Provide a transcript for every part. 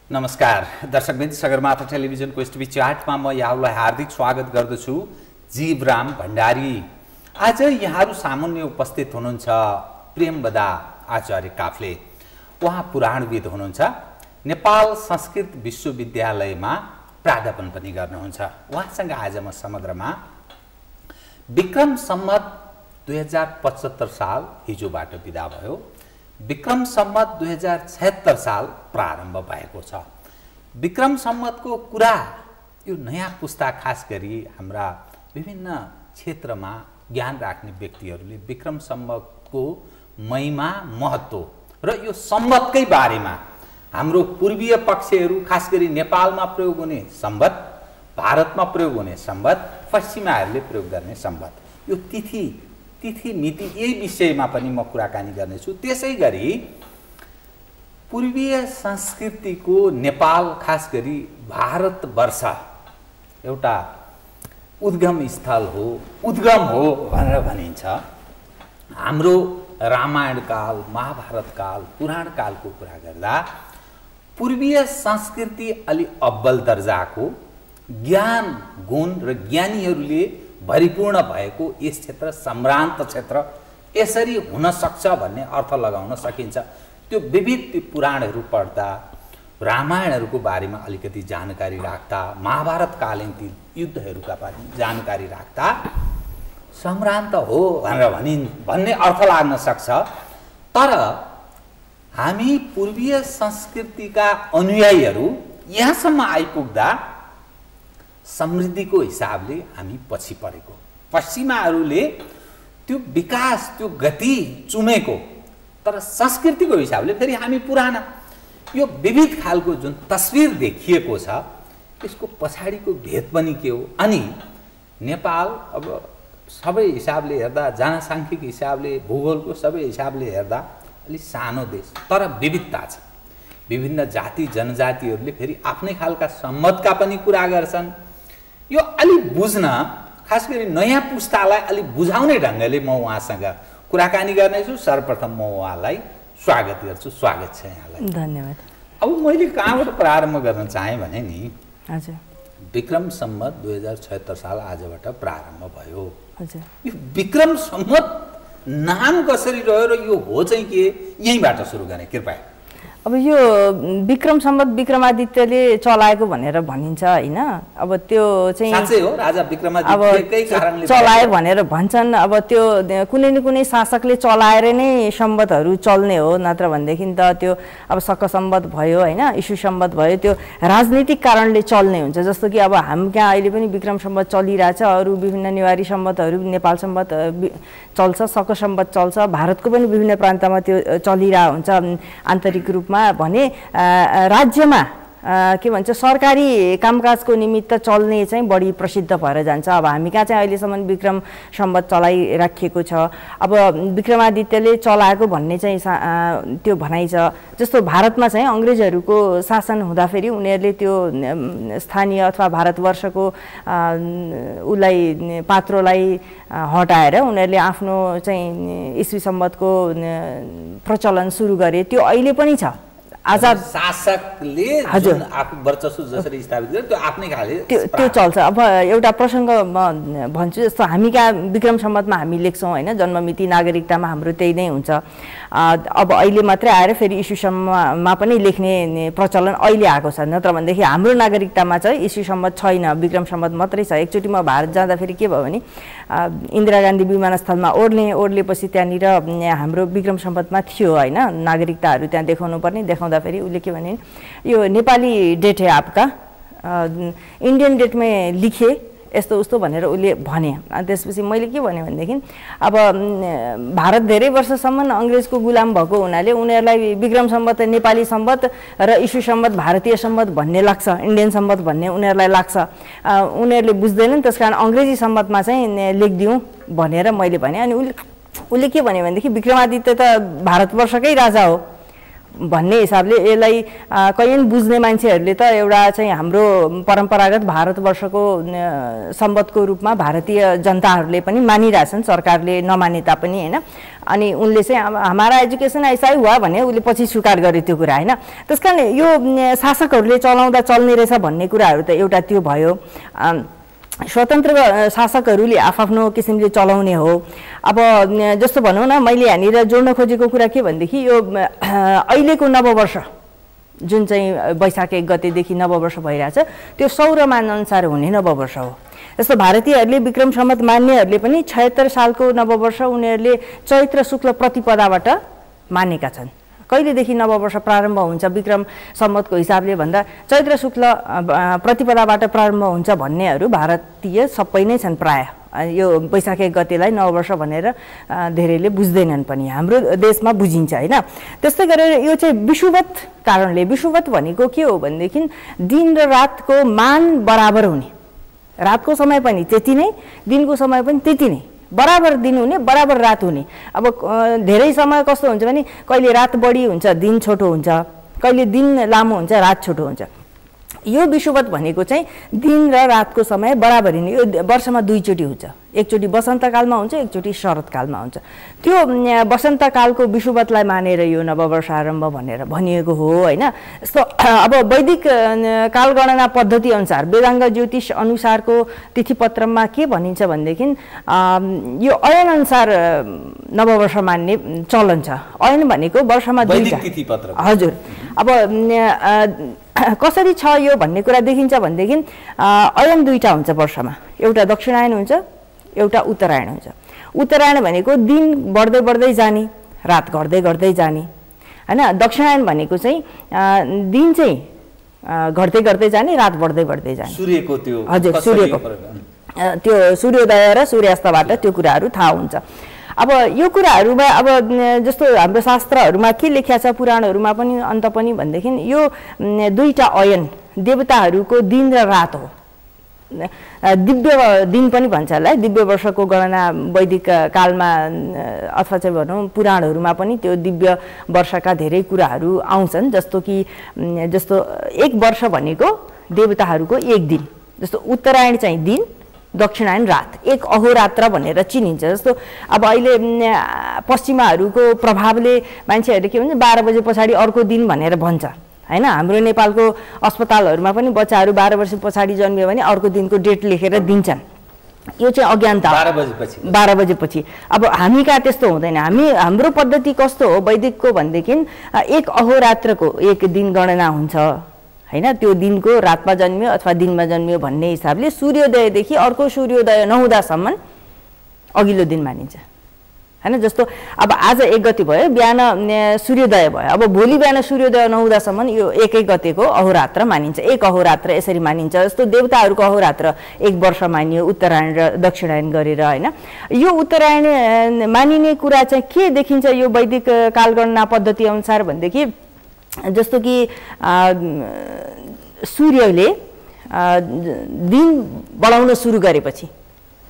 नमस्कार दर्शकवृन्द, सगरमाथा टेलिभिजनको एसटिभी च्याटमा म यहाँलाई हार्दिक स्वागत गर्दछु। जीवराम भण्डारी। आज यहाँहरू सामुन्ने उपस्थित हुनुहुन्छ प्रेमवदा आचार्य काफ्ले। उहाँ पुराणविद हुनुहुन्छ। नेपाल संस्कृत विश्वविद्यालयमा प्राध्यापन पनि गर्नुहुन्छ। उहाँसँग आज म समग्रमा विक्रम सम्वत 2075 साल हिजोबाट बिदा भयो, विक्रम सम्वत 2076 साल प्रारम्भ भएको छ। विक्रम सम्वतको कुरा यो नयाँ पुस्ता, खास गरी हाम्रा विभिन्न क्षेत्रमा ज्ञान राख्ने व्यक्तिहरूले विक्रम सम्वतको महिमा, महत्त्व र यो सम्वतकै बारेमा हाम्रो पूर्वीय पक्षहरू, खास गरी नेपालमा प्रयोग हुने सम्वत, भारतमा प्रयोग हुने सम्वत, पश्चिमाहरूले प्रयोग गर्ने सम्वत, यो तिथि मिति यही विषयमा पनि म कुराकानी गर्नेछु। त्यसै गरी पूर्वीय संस्कृतिको नेपाल, खास गरी भारतवर्ष एउटा उद्गम स्थल हो, उद्गम हो भनेर भनिन्छ। हाम्रो रामायण काल, महाभारत काल, पुराण कालको कुरा गर्दा पूर्वीय संस्कृति अलि अब्बल दर्जाको ज्ञान, गुण र ज्ञानीहरूले भरिपूर्ण भएको यस क्षेत्र सम्भ्रान्त क्षेत्र यसरी हुन सक्छ भन्ने अर्थ लगाउन सकिन्छ। त्यो विविध पुराणहरू पढ्दा, रामायणहरूको बारेमा अलिकति जानकारी राख्दा, महाभारतकालीन ती युद्धहरूका बारेमा जानकारी राख्दा सम्भ्रान्त हो भनेर भन्ने अर्थ लाग्न सक्छ। तर हामी पूर्वीय संस्कृतिका अनुयायीहरू यहाँसम्म आइपुग्दा समृद्धिको हिसाबले हामी पछि परेको, पश्चिमाहरूले त्यो विकास, त्यो गति चुमेको, तर संस्कृतिको हिसाबले फेरि हामी पुराना। यो विविध खालको जुन तस्विर देखिएको छ यसको पछाडिको भेद पनि के हो? अनि नेपाल अब सबै हिसाबले हेर्दा, जनसाङ्ख्यिक हिसाबले, भूगोलको सबै हिसाबले हेर्दा अलि सानो देश, तर विविधता छ। विभिन्न जाति जनजातिहरूले फेरि आफ्नै खालका सम्मतका पनि कुरा गर्छन्। यो अलि बुझ्न, खास गरी नयाँ पुस्तालाई अलि बुझाउने ढङ्गले म उहाँसँग कुराकानी गर्नेछु। सर्वप्रथम म उहाँलाई स्वागत गर्छु। स्वागत छ यहाँलाई। धन्यवाद। अब मैले कहाँबाट प्रारम्भ गर्न चाहेँ भने नि, हजुर, विक्रम सम्वत 2076 साल आजबाट प्रारम्भ भयो। हजुर, यो विक्रम सम्वत नाम कसरी रह्यो र यो हो चाहिँ के, यहीँबाट सुरु गर्ने कृपया। अब यो विक्रम सम्वत विक्रमादित्यले चलाएको भनेर भनिन्छ हैन? अब त्यो चाहिँ साँच्चै हो, राजा विक्रमादित्यकै कारणले चलाए भनेर भन्छन्। अब त्यो कुनै न कुनै शासकले चलाएर नै सम्वतहरू चल्ने हो, नत्र भनेदेखि त त्यो अब शक सम्वत भयो हैन, ईशु सम्वत भयो, त्यो राजनीतिक कारणले चल्ने हुन्छ। जस्तो कि अब हामी कहाँ अहिले पनि विक्रम सम्वत चलिरहेछ, अरू विभिन्न नेवारी सम्वतहरू, नेपाल सम्वत चल्छ, शक सम्वत चल्छ, भारतको पनि विभिन्न प्रान्तमा त्यो चलिरहेको हुन्छ आन्तरिक रूपमा। भने राज्यमा के भन्छ, सरकारी कामकाजको निमित्त चल्ने चाहिँ बढी प्रसिद्ध भएर जान्छ। अब हामी कहाँ चाहिँ अहिलेसम्म विक्रम सम्वत चलाइराखिएको छ। अब विक्रमादित्यले चलाएको भन्ने चाहिँ त्यो भनाइ छ। जस्तो भारतमा चाहिँ अङ्ग्रेजहरूको शासन हुँदाखेरि उनीहरूले त्यो स्थानीय अथवा भारतवर्षको उसलाई, पात्रोलाई हटाएर उनीहरूले आफ्नो चाहिँ ईस्वी सम्वतको प्रचलन सुरु गरे। त्यो अहिले पनि छ। आजाद शासकले जुन आफू वर्चस्व जसरी स्थापित गर्यो त्यो आफ्नै खाले त्यो चल्छ। अब एउटा प्रसङ्ग म भन्छु। जस्तो हामी कहाँ विक्रम सम्वतमा हामी लेख्छौँ हैन, जन्ममिति नागरिकतामा हाम्रो त्यही नै हुन्छ। अब अहिले मात्रै आएर फेरि ईस्वीसम्ममा पनि लेख्ने प्रचलन अहिले आएको छ। नत्र भनेदेखि हाम्रो नागरिकतामा चाहिँ ईस्वी सम्वत छैन, विक्रम सम्वत मात्रै छ। एकचोटि म भारत जाँदाखेरि के भयो भने इन्दिरा गान्धी विमानस्थलमा ओर्लेपछि त्यहाँनिर हाम्रो विक्रम सम्वतमा थियो हैन, नागरिकताहरू त्यहाँ देखाउनु पर्ने। देखाउँदाखेरि उसले के भने, यो नेपाली डेट है आपका, इन्डियन डेट में लिखे, यस्तो उस्तो भनेर उसले भने। अनि त्यसपछि मैले के भने भनेदेखि अब भारत धेरै वर्षसम्म अङ्ग्रेजको गुलाम भएको हुनाले उनीहरूलाई विक्रम सम्वत नेपाली सम्वत र ईशु सम्वत भारतीय सम्वत भन्ने लाग्छ, इन्डियन सम्वत भन्ने उनीहरूलाई लाग्छ। उनीहरूले बुझ्दैनन्, त्यसकारण अङ्ग्रेजी सम्वतमा चाहिँ लेखिदिउँ भनेर मैले भने। अनि उसले के भने भनेदेखि विक्रमादित्य त भारतवर्षकै राजा हो भन्ने हिसाबले यसलाई कहीँ बुझ्ने मान्छेहरूले त एउटा चाहिँ हाम्रो परम्परागत भारतवर्षको सम्बतको रूपमा भारतीय जनताहरूले पनि मानिरहेछन्, सरकारले नमाने तापनि होइन। अनि उनले चाहिँ हमारा एजुकेसन ऐसा ही हुआ भने उसले पछि स्वीकार गरे त्यो कुरा होइन। त्यस कारण यो शासकहरूले चलाउँदा चल्ने रहेछ भन्ने कुराहरू त एउटा त्यो भयो। स्वतन्त्र शासकहरूले आफ्नो किसिमले चलाउने हो। अब जस्तो भनौँ न, मैले यहाँनिर जोड्न खोजेको कुरा के भनेदेखि यो अहिलेको नववर्ष जुन चाहिँ वैशाख 1 गतेदेखि नववर्ष भइरहेछ त्यो सौरमान अनुसार हुने नववर्ष हो। जस्तो भारतीयहरूले विक्रम सम्वत मान्नेहरूले पनि 76 सालको नववर्ष उनीहरूले चैत्र शुक्ल प्रतिपदाबाट मानेका छन्। कहिलेदेखि नववर्ष प्रारम्भ हुन्छ विक्रम सम्वतको हिसाबले भन्दा चैत्र शुक्ल प्रतिपदाबाट प्रारम्भ हुन्छ भन्नेहरू भारतीय सबै नै छन् प्रायः। यो वैशाख 1 गतेलाई नववर्ष भनेर धेरैले बुझ्दैनन् पनि, हाम्रो देशमा बुझिन्छ होइन। त्यस्तै गरेर यो चाहिँ विषुवत कारणले, विषुवत भनेको के हो भनेदेखि दिन र रातको मान बराबर हुने, रातको समय पनि त्यति नै, दिनको समय पनि त्यति नै, बराबर दिन हुने बराबर रात हुने। अब धेरै समय कस्तो हुन्छ भने कहिले रात बढी हुन्छ दिन छोटो हुन्छ, कहिले दिन लामो हुन्छ रात छोटो हुन्छ। यो विषुवत भनेको चाहिँ दिन र रातको समय बराबरी नै, यो वर्षमा 2 चोटि हुन्छ। एकचोटि वसन्तकालमा हुन्छ, एकचोटि शरतकालमा हुन्छ। त्यो वसन्तकालको विषुवतलाई मानेर यो नववर्ष आरम्भ भनेर भनिएको हो होइन। यस्तो अब वैदिक कालगणना पद्धति अनुसार वेदाङ्ग ज्योतिष अनुसारको तिथिपत्रमा के भनिन्छ भनेदेखि यो अयन अनुसार नववर्ष मान्ने चलन छ। अयन भनेको वर्षमा 2टा तिथिपत्र। हजुर। अब कसरी छ यो भन्ने कुरा देखिन्छ भनेदेखि अयन 2टा हुन्छ वर्षमा, एउटा दक्षिणायन हुन्छ, एउटा उत्तरायण हुन्छ। उत्तरायण भनेको दिन बढ्दै बढ्दै जाने, रात घट्दै घट्दै जाने होइन। दक्षिणायन भनेको चाहिँ दिन चाहिँ घट्दै घट्दै जाने, रात बढ्दै बढ्दै जाने। सूर्यको त्यो, हजुर, सूर्यको त्यो सूर्योदय र सूर्यास्तबाट त्यो कुराहरू थाहा हुन्छ। अब यो कुराहरूमा अब जस्तो हाम्रो शास्त्रहरूमा के लेखिया छ, पुराणहरूमा पनि अन्त पनि भनेदेखि यो 2टा अयन देवताहरूको दिन र रात हो। दिव्य दिन पनि भन्छ यसलाई, दिव्य वर्षको गणना वैदिक कालमा अथवा चाहिँ भनौँ पुराणहरूमा पनि त्यो दिव्य वर्षका धेरै कुराहरू आउँछन्। जस्तो कि जस्तो 1 वर्ष भनेको देवताहरूको 1 दिन, जस्तो उत्तरायण चाहिँ दिन, दक्षिणायन रात, 1 अहोरात्र भनेर चिनिन्छ। जस्तो अब अहिले पश्चिमाहरूको प्रभावले मान्छेहरूले के भन्छ 12 बजे पछाडि अर्को दिन भनेर भन्छ होइन। हाम्रो नेपालको अस्पतालहरूमा पनि बच्चाहरू 12 वर्ष पछाडि जन्मियो भने अर्को दिनको डेट लेखेर दिन्छन्। यो चाहिँ अज्ञानता, 12 बजेपछि। अब हामी कहाँ त्यस्तो हुँदैन। हाम्रो पद्धति कस्तो हो वैदिकको भनेदेखि 1 अहोरात्रको 1 दिन गणना हुन्छ होइन। त्यो दिनको रातमा जन्मियो अथवा दिनमा जन्मियो भन्ने हिसाबले सूर्योदयदेखि अर्को सूर्योदय नहुँदासम्म अघिल्लो दिन मानिन्छ होइन। जस्तो अब आज 1 गते भयो, बिहान सूर्योदय भयो, अब भोलि बिहान सूर्योदय नहुँदासम्म यो 1 गतेको अहोरात्र मानिन्छ। 1 अहोरात्र यसरी मानिन्छ। जस्तो देवताहरूको अहोरात्र 1 वर्ष मानियो उत्तरायण र दक्षिणायन गरेर होइन। यो उत्तरायण मानिने कुरा चाहिँ के देखिन्छ यो वैदिक कालगणना पद्धति अनुसार भनेदेखि जस्तो कि सूर्यले दिन बढाउन सुरु गरेपछि,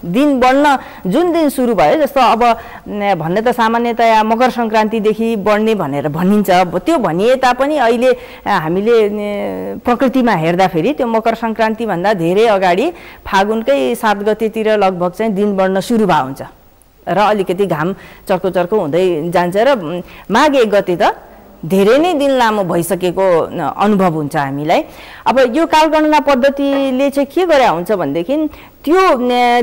दिन बढ्न जुन दिन सुरु भयो, जस्तो अब भन्ने त सामान्यतया मकर सङ्क्रान्तिदेखि बढ्ने भनेर भनिन्छ। त्यो भनिए तापनि अहिले हामीले प्रकृतिमा हेर्दाखेरि त्यो मकर सङ्क्रान्तिभन्दा धेरै अगाडि फागुनकै 7 गतेतिर लगभग चाहिँ दिन बढ्न सुरु भएको हुन्छ र अलिकति घाम चर्को चर्को हुँदै जान्छ र माघ 1 गते त धेरै नै दिन लामो भइसकेको अनुभव हुन्छ हामीलाई। अब यो कालगणना पद्धतिले चाहिँ के गरे हुन्छ भनेदेखि त्यो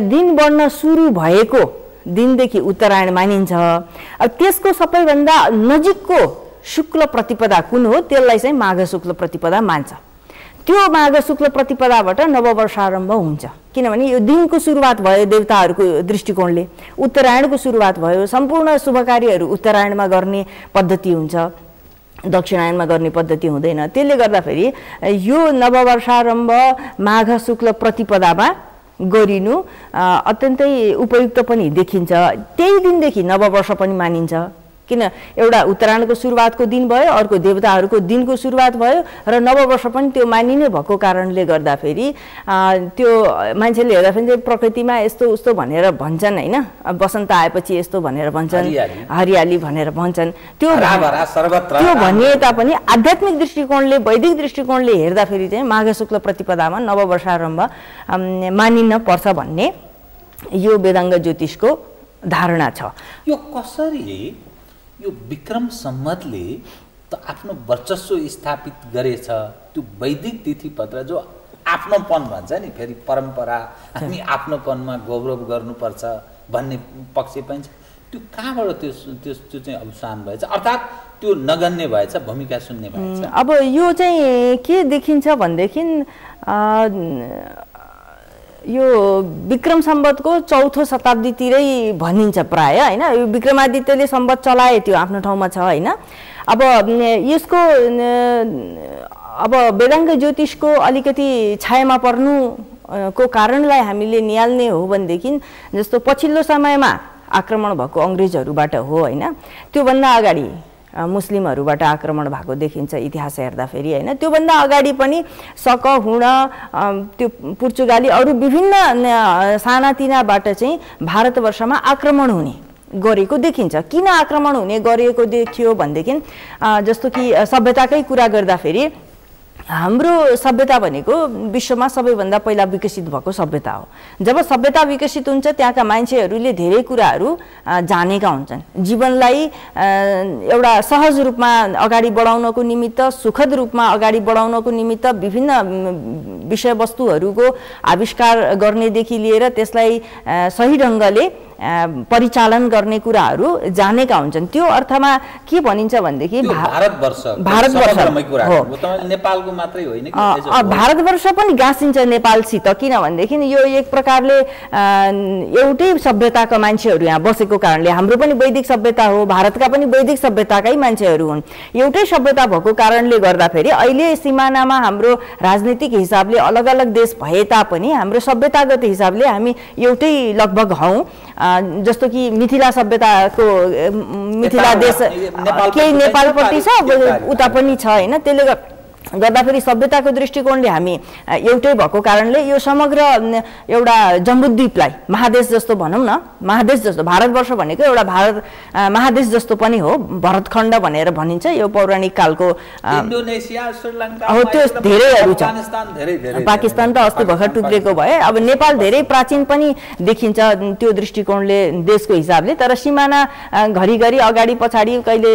दिन बढ्न सुरु भएको दिनदेखि उत्तरायण मानिन्छ। अब त्यसको सबैभन्दा नजिकको शुक्ल प्रतिपदा कुन हो त्यसलाई चाहिँ माघ शुक्ल प्रतिपदा मान्छ। त्यो माघ शुक्ल प्रतिपदाबाट नववर्ष आरम्भ हुन्छ, किनभने यो दिनको सुरुवात भयो देवताहरूको दृष्टिकोणले, उत्तरायणको सुरुवात भयो। सम्पूर्ण शुभ कार्यहरू उत्तरायणमा गर्ने पद्धति हुन्छ, दक्षिणायनमा गर्ने पद्धति हुँदैन। त्यसले गर्दाखेरि यो नववर्षारम्भ माघ शुक्ल प्रतिपदामा गरिनु अत्यन्तै उपयुक्त पनि देखिन्छ। त्यही दिनदेखि नववर्ष पनि मानिन्छ, किन एउटा उत्तरायणको सुरुवातको दिन भयो, अर्को देवताहरूको दिनको सुरुवात भयो र नववर्ष पनि त्यो मानिने भएको कारणले गर्दाखेरि त्यो मान्छेले हेर्दाखेरि चाहिँ प्रकृतिमा यस्तो उस्तो भनेर भन्छन् होइन, बसन्त आएपछि यस्तो भनेर भन्छन्, हरियाली भनेर भन्छन्। त्यो भने तापनि आध्यात्मिक दृष्टिकोणले वैदिक दृष्टिकोणले हेर्दाखेरि चाहिँ माघ शुक्ल प्रतिपदामा नववर्षारम्भ मानिन पर्छ भन्ने यो वेदाङ्ग ज्योतिषको धारणा छ। यो कसरी यो विक्रम सम्वतले त आफ्नो वर्चस्व स्थापित गरेछ, त्यो वैदिक तिथिपत्र जो आफ्नोपन भन्छ नि, फेरि परम्परा हामी आफ्नोपनमा गौरव गर्नुपर्छ भन्ने पक्ष पनि छ, त्यो कहाँबाट त्यो चाहिँ अवसान भएछ, अर्थात् त्यो नगन्ने भएछ, भूमिका सुन्ने भएछ? अब यो चाहिँ के देखिन्छ भनेदेखि यो विक्रम सम्वतको 4औं शताब्दीतिरै भनिन्छ प्राय होइन। यो विक्रमादित्यले सम्वत चलाए त्यो आफ्नो ठाउँमा छ होइन। अब यसको अब वेदाङ्ग ज्योतिषको अलिकति छायामा पर्नुको कारणलाई हामीले निहाल्ने हो भनेदेखि जस्तो पछिल्लो समयमा आक्रमण भएको अङ्ग्रेजहरूबाट हो होइन, त्योभन्दा अगाडि मुस्लिमहरूबाट आक्रमण भएको देखिन्छ इतिहास हेर्दाखेरि होइन। त्योभन्दा अगाडि पनि सक हुण त्यो पुर्चुगाली अरू विभिन्न सानातिनाबाट चाहिँ भारतवर्षमा आक्रमण हुने गरेको देखिन्छ। किन आक्रमण हुने गरेको देखियो भनेदेखि जस्तो कि सभ्यताकै कुरा गर्दाखेरि हाम्रो सभ्यता भनेको विश्वमा सबैभन्दा पहिला विकसित भएको सभ्यता हो। जब सभ्यता विकसित हुन्छ त्यहाँका मान्छेहरूले धेरै कुराहरू जानेका हुन्छन्। जीवनलाई एउटा सहज रूपमा अगाडि बढाउनको निमित्त, सुखद रूपमा अगाडि बढाउनको निमित्त विभिन्न विषयवस्तुहरूको आविष्कार गर्नेदेखि लिएर त्यसलाई सही ढङ्गले परिचालन गर्ने कुराहरू जानेका हुन्छन्। त्यो अर्थमा के भनिन्छ भनेदेखि भारतवर्ष पनि गाँसिन्छ नेपालसित, किनभनेदेखि यो एक प्रकारले एउटै सभ्यताका मान्छेहरू यहाँ बसेको कारणले, हाम्रो पनि वैदिक सभ्यता हो, भारतका पनि वैदिक सभ्यताकै मान्छेहरू हुन्, एउटै सभ्यता भएको कारणले गर्दाखेरि अहिले सिमानामा हाम्रो राजनीतिक हिसाबले अलग अलग देश भए तापनि हाम्रो सभ्यतागत हिसाबले हामी एउटै लगभग हौँ। जस्तो कि मिथिला सभ्यताको मिथिला देश केही नेपालपट्टि छ, उता पनि छ होइन। त्यसले गर्दाखेरि सभ्यताको दृष्टिकोणले हामी एउटै भएको कारणले यो समग्र एउटा जम्बुद्वीपलाई महादेश जस्तो भनौँ न, महादेश जस्तो भारतवर्ष भनेको एउटा भारत महादेश जस्तो पनि हो, भरतखण्ड भनेर भनिन्छ। यो पौराणिक कालको इन्डोनेसिया, श्रीलङ्का हो, त्यो धेरैहरू छ। पाकिस्तान त अस्ति भर्खर टुक्रेको भए। अब नेपाल धेरै प्राचीन पनि देखिन्छ त्यो दृष्टिकोणले देशको हिसाबले, तर सिमाना घरिघरि अगाडि पछाडि कहिले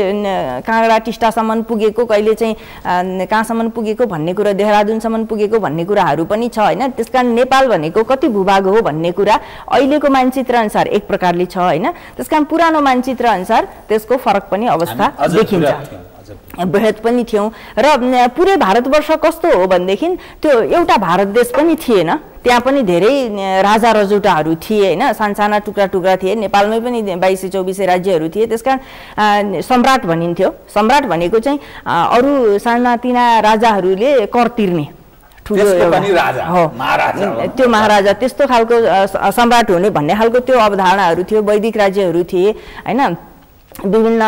काँगडा टिस्टासम्म पुगेको, कहिले चाहिँ कहाँसम्म पुगेको भन्ने कुरा, देहरादुनसम्म पुगेको भन्ने कुराहरू पनि छ होइन। त्यसकारण नेपाल भनेको कति भूभाग हो भन्ने कुरा अहिलेको मानचित्र अनुसार एक प्रकारले छ होइन। त्यसकारण पुरानो मानचित्र अनुसार त्यसको फरक पनि अवस्था देखिन्छ, बृहत पनि थियौँ। र पुरै भारतवर्ष कस्तो हो भनेदेखि त्यो एउटा भारत देश पनि थिएन, त्यहाँ पनि धेरै राजा रजौटाहरू थिए होइन, सानसाना टुक्रा टुक्रा थिए। नेपालमै पनि 22-24 राज्यहरू थिए। त्यसकारण सम्राट भनिन्थ्यो। सम्राट भनेको चाहिँ अरू सानातिना राजाहरूले कर तिर्ने ठुलो हो, त्यो महाराजा त्यस्तो खालको सम्राट हुने भन्ने खालको त्यो अवधारणाहरू थियो। वैदिक राज्यहरू थिए होइन, विभिन्न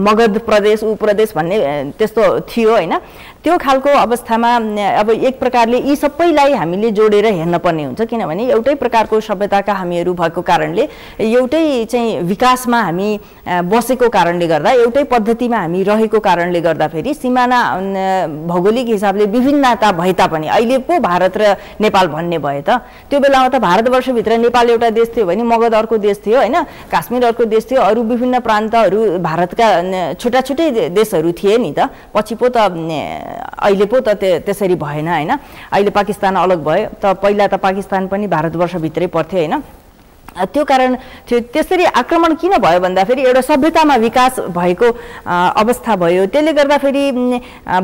मगध प्रदेश, प्रदेश भन्ने त्यस्तो थियो होइन। त्यो खालको अवस्थामा अब एक प्रकारले यी सबैलाई हामीले जोडेर हेर्न पर्ने हुन्छ, किनभने एउटै प्रकारको सभ्यताका हामीहरू भएको कारणले, एउटै चाहिँ विकासमा हामी बसेको कारणले गर्दा, एउटै पद्धतिमा हामी रहेको कारणले गर्दाखेरि सिमाना भौगोलिक हिसाबले विभिन्नता भए तापनि अहिले पो भारत र नेपाल भन्ने भए त। त्यो बेलामा त भारतवर्षभित्र नेपाल एउटा देश थियो भने मगध अर्को देश थियो होइन, काश्मीर अर्को देश थियो, अरू विभिन्न प्रान्तहरू भारतका छुट्टा छुट्टै देशहरू थिए नि त। पछि पो त अहिले पो त त्यसरी भएन होइन। अहिले पाकिस्तान अलग भयो त, पहिला त पाकिस्तान पनि भारतवर्षभित्रै पर्थ्यो होइन। त्यो कारण थियो। त्यसरी आक्रमण किन भयो भन्दाखेरि एउटा सभ्यतामा विकास भएको अवस्था भयो। त्यसले गर्दाखेरि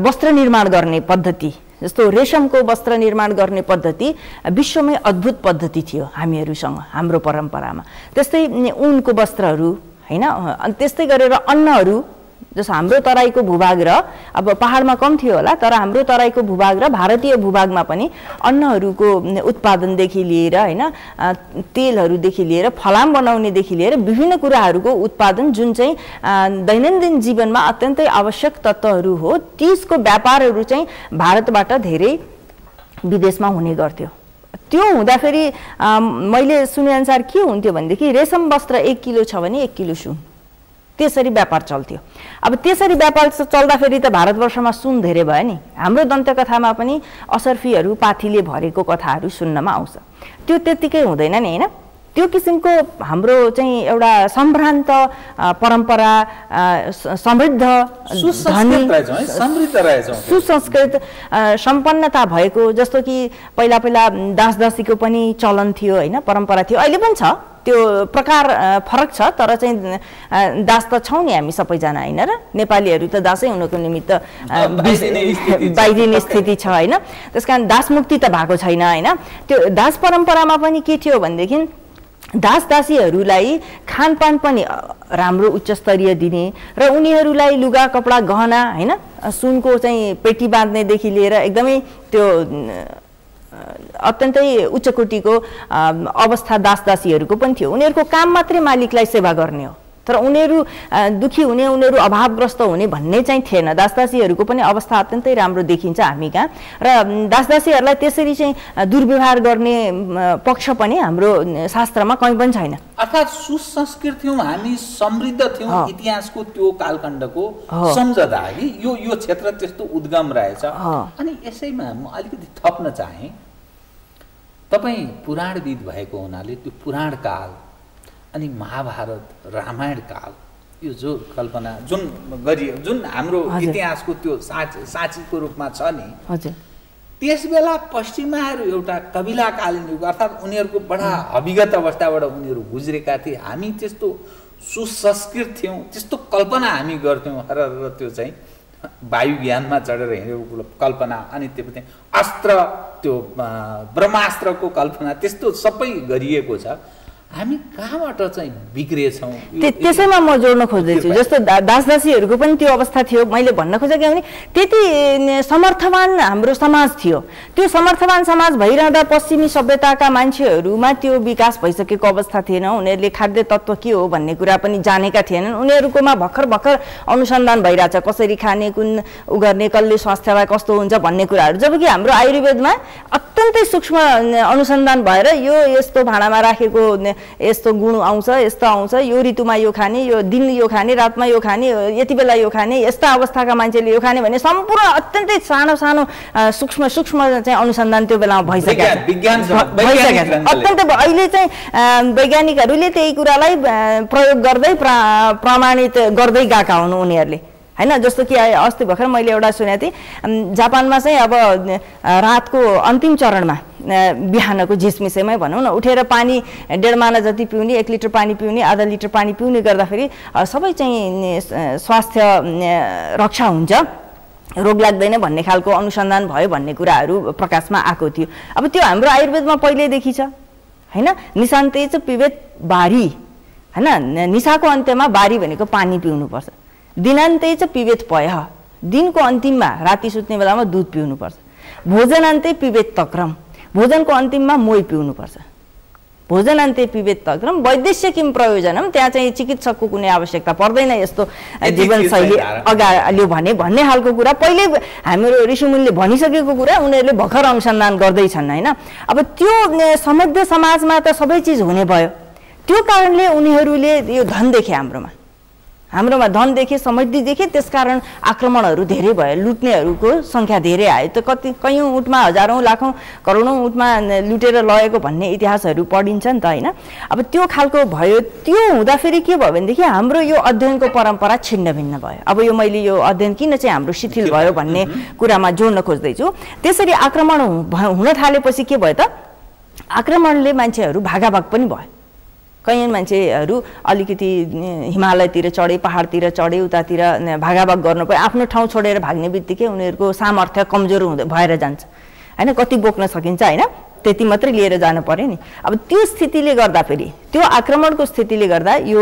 वस्त्र निर्माण गर्ने पद्धति, जस्तो रेशमको वस्त्र निर्माण गर्ने पद्धति विश्वमै अद्भुत पद्धति थियो हामीहरूसँग, हाम्रो परम्परामा। त्यस्तै ऊनको वस्त्रहरू होइन, अनि त्यस्तै गरेर अन्नहरू जस्तो हाम्रो तराईको भूभाग र अब पहाडमा कम थियो होला, तर हाम्रो तराईको भूभाग र भारतीय भूभागमा पनि अन्नहरूको उत्पादनदेखि लिएर होइन, तेलहरूदेखि लिएर फलाम बनाउनेदेखि लिएर विभिन्न कुराहरूको उत्पादन जुन चाहिँ दैनन्दिन जीवनमा अत्यन्तै आवश्यक तत्त्वहरू हो, त्यसको व्यापारहरू चाहिँ भारतबाट धेरै विदेशमा हुने गर्थ्यो। त्यो हुँदाखेरि मैले सुनेअनुसार के हुन्थ्यो भनेदेखि रेशम वस्त्र 1 किलो छ भने 1 किलो सुन, त्यसरी व्यापार चल्थ्यो। अब त्यसरी व्यापार चल्दाखेरि त भारतवर्षमा सुन धेरै भयो नि। हाम्रो दन्तकथामा पनि असर्फीहरू पाथीले भरेको कथाहरू सुन्नमा आउँछ। त्यो त्यत्तिकै हुँदैन नि होइन, त्यो किसिमको हाम्रो चाहिँ एउटा सम्भ्रान्त परम्परा, समृद्ध सुसंस्कृत सम्पन्नता भएको, जस्तो कि पहिला दास दासीको पनि चलन थियो होइन, परम्परा थियो, अहिले पनि छ, त्यो प्रकार फरक छ, तर चाहिँ दास त छौँ नि हामी सबैजना होइन र, नेपालीहरू त दासै हुनको निमित्त बाइदिने स्थिति छ होइन। त्यस कारण दासमुक्ति त भएको छैन होइन। त्यो दास परम्परामा पनि के थियो भनेदेखि दास दासीहरूलाई खानपान पनि राम्रो उच्च स्तरीय दिने र उनीहरूलाई लुगा कपडा गहना होइन, सुनको चाहिँ पेटी बाँध्नेदेखि लिएर एकदमै त्यो अत्यन्तै उच्च कोटीको अवस्था दास दासीहरूको पनि थियो। उनीहरूको काम मात्रै मालिकलाई सेवा गर्ने हो, तर उनीहरू दुखी हुने, उनीहरू अभावग्रस्त हुने भन्ने चाहिँ थिएन। दास दासीहरूको पनि अवस्था अत्यन्तै राम्रो देखिन्छ हामी कहाँ, र दास दासीहरूलाई त्यसरी चाहिँ दुर्व्यवहार गर्ने पक्ष पनि हाम्रो शास्त्रमा कहीँ पनि छैन। अर्थात् सुसंस्कृत थियौँ हामी, समृद्ध थियौँ, इतिहासको त्यो कालखण्डको सम्झदा कि यो क्षेत्र त्यस्तो उद्गम रहेछ। अनि यसैमा म अलिकति थप्न चाहेँ, तपाईँ पुराणविद भएको हुनाले त्यो पुराण काल अनि महाभारत रामायण काल, यो जो कल्पना जुन गरियो, जुन हाम्रो इतिहासको त्यो साँचीको रूपमा छ नि, त्यस बेला पश्चिमाहरू एउटा कबिलाकालीन युग, अर्थात् उनीहरूको बडा अभिगत अवस्थाबाट उनीहरू गुज्रेका थिए। हामी त्यस्तो सुसंस्कृत थियौँ, त्यस्तो कल्पना हामी गर्थ्यौँ र त्यो चाहिँ वायुज्ञानमा चढेर हिँडेको कल्पना, अनि त्यसपछि अस्त्र, त्यो ब्रह्मास्त्रको कल्पना, त्यस्तो सबै गरिएको छ। हामी कहाँबाट चाहिँ बिग्रेछौँ? त्यसैमा म जोड्न खोज्दैछु, जस्तो दास दासीहरूको पनि त्यो अवस्था थियो। मैले भन्न खोजेको भने त्यति समर्थवान हाम्रो समाज थियो। त्यो समर्थवान समाज भइरहँदा पश्चिमी सभ्यताका मान्छेहरूमा त्यो विकास भइसकेको अवस्था थिएन। उनीहरूले खाद्य तत्त्व के हो भन्ने कुरा पनि जानेका थिएनन्। उनीहरूकोमा भर्खर अनुसन्धान भइरहेछ, कसरी खाने, कुन उ गर्ने, कसले स्वास्थ्यलाई कस्तो हुन्छ भन्ने कुराहरू। जबकि हाम्रो आयुर्वेदमा अत्यन्तै सूक्ष्म अनुसन्धान भएर यो यस्तो भाँडामा राखेको यस्तो गुण आउँछ, यस्तो आउँछ, यो ऋतुमा यो खाने, यो दिन यो खाने, रातमा यो खाने, यति बेला यो खाने, यस्ता अवस्थाका मान्छेले यो खाने भन्ने सम्पूर्ण अत्यन्तै सानो सूक्ष्म चाहिँ अनुसन्धान त्यो बेलामा भइसकेको छ। अत्यन्तै अहिले चाहिँ वैज्ञानिकहरूले त्यही कुरालाई प्रयोग गर्दै प्रमाणित गर्दै गएका हुन् उनीहरूले होइन। जस्तो कि अस्ति भर्खर मैले एउटा सुनेको थिएँ, जापानमा चाहिँ अब रातको अन्तिम चरणमा बिहानको झिसमिसेमै भनौँ न उठेर पानी 1.5 माना जति पिउने, 1 लिटर पानी पिउने, आधा लिटर पानी पिउने गर्दाखेरि सबै चाहिँ स्वास्थ्य रक्षा हुन्छ, रोग लाग्दैन भन्ने खालको अनुसन्धान भयो भन्ने कुराहरू प्रकाशमा आएको थियो। अब त्यो हाम्रो आयुर्वेदमा पहिल्यैदेखि छ होइन। निशान्ते चाहिँ पिबेत बारी होइन, निशाको अन्त्यमा बारी भनेको पानी पिउनुपर्छ। दिनान्ते चाहिँ पिबेत पय, दिनको अन्तिममा राति सुत्ने बेलामा दुध पिउनुपर्छ। भोजनान्ते पिबेत तक्रम, भोजनको अन्तिममा मोही पिउनुपर्छ। भोजनान्ते पिबेत तक्रम वैदेश्य किम प्रयोजनम, त्यहाँ चाहिँ चिकित्सकको कुनै आवश्यकता पर्दैन, यस्तो जीवनशैली अगाल्यो भन्ने खालको कुरा पहिले हाम्रो ऋषिमुनिले भनिसकेको कुरा उनीहरूले भर्खर अनुसन्धान गर्दैछन् होइन। अब त्यो समृद्ध समाजमा त सबै चिज हुने भयो। त्यो कारणले उनीहरूले यो धन देखे, हाम्रोमा धन देखे, समृद्धि देखे, त्यसकारण आक्रमणहरू धेरै भयो, लुट्नेहरूको सङ्ख्या धेरै आयो। त कयौँ उठमा हजारौँ लाखौँ करोडौँ उठमा लुटेर लगेको भन्ने इतिहासहरू पढिन्छ नि त होइन। अब त्यो खालको भयो। त्यो हुँदाखेरि के भयो भनेदेखि हाम्रो यो अध्ययनको परम्परा छिन्न भिन्न भयो। अब यो मैले यो अध्ययन किन चाहिँ हाम्रो शिथिल भयो भन्ने कुरामा जोड्न खोज्दैछु। त्यसरी आक्रमण हुन थालेपछि के भयो त, आक्रमणले मान्छेहरू भागाभाग पनि भयो। कयौँ मान्छेहरू अलिकति हिमालयतिर चढे, पहाडतिर चढे, उतातिर भागाभाग गर्नु पर्यो। आफ्नो ठाउँ छोडेर भाग्ने बित्तिकै उनीहरूको सामर्थ्य कमजोर भएर जान्छ होइन, कति बोक्न सकिन्छ होइन। त्यति मात्रै लिएर जानु पर्यो नि। अब त्यो स्थितिले गर्दा फेरि त्यो आक्रमणको स्थितिले गर्दा यो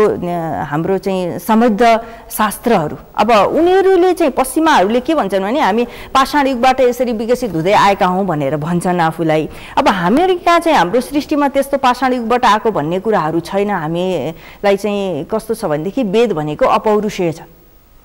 हाम्रो चाहिँ समृद्ध शास्त्रहरू अब उनीहरूले चाहिँ पश्चिमाहरूले के भन्छन् भने हामी पाषाण युगबाट यसरी विकसित हुँदै आएका हौँ भनेर भन्छन् आफूलाई। अब हामीहरू कहाँ चाहिँ हाम्रो सृष्टिमा त्यस्तो पाषाण युगबाट आएको भन्ने कुराहरू छैन। हामीलाई चाहिँ कस्तो छ भनेदेखि वेद भनेको अपौरुषेय छ।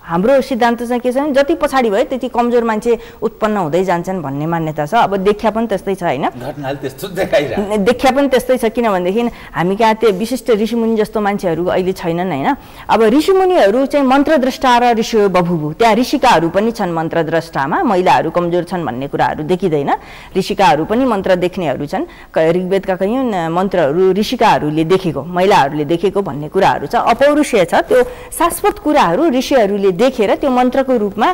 हाम्रो सिद्धान्त चाहिँ के छ भने जति पछाडि भयो त्यति कमजोर मान्छे उत्पन्न हुँदै जान्छन् भन्ने मान्यता छ। अब देखिया पनि त्यस्तै छ होइन, घटनाले त्यस्तो देखाइरहेको देखिया पनि त्यस्तै छ। किनभनेदेखि हामी कहाँ त्यो विशिष्ट ऋषिमुनि जस्तो मान्छेहरू अहिले छैनन् होइन। अब ऋषिमुनिहरू चाहिँ मन्त्रद्रष्टा र ऋषि बभुभु, त्यहाँ ऋषिकाहरू पनि छन् मन्त्रद्रष्टामा, महिलाहरू कमजोर छन् भन्ने कुराहरू देखिँदैन। ऋषिकाहरू पनि मन्त्र देख्नेहरू छन्, ऋग्वेदका कैयौँ मन्त्रहरू ऋषिकाहरूले देखेको महिलाहरूले देखेको भन्ने कुराहरू छ। अपौरुषेय छ, त्यो शाश्वत कुराहरू ऋषिहरूले देखेर त्यो मन्त्रको रूपमा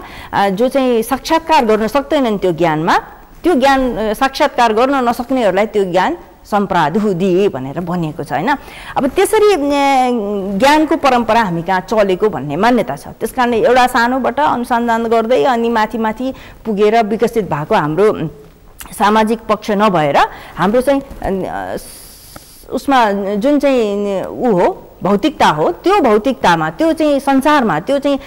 जो चाहिँ साक्षात्कार गर्न सक्दैनन् त्यो ज्ञानमा, त्यो ज्ञान साक्षात्कार गर्न नसक्नेहरूलाई त्यो ज्ञान सम्प्रादु दिए भनेर भनिएको छ होइन। अब त्यसरी ज्ञानको परम्परा हामी कहाँ चलेको भन्ने मान्यता छ। त्यस कारण एउटा सानोबाट अनुसन्धान गर्दै अनि माथि माथि पुगेर विकसित भएको हाम्रो सामाजिक पक्ष नभएर हाम्रो चाहिँ उसमा जुन चाहिँ ऊ हो भौतिकता हो, त्यो भौतिकतामा त्यो चाहिँ संसारमा त्यो चाहिँ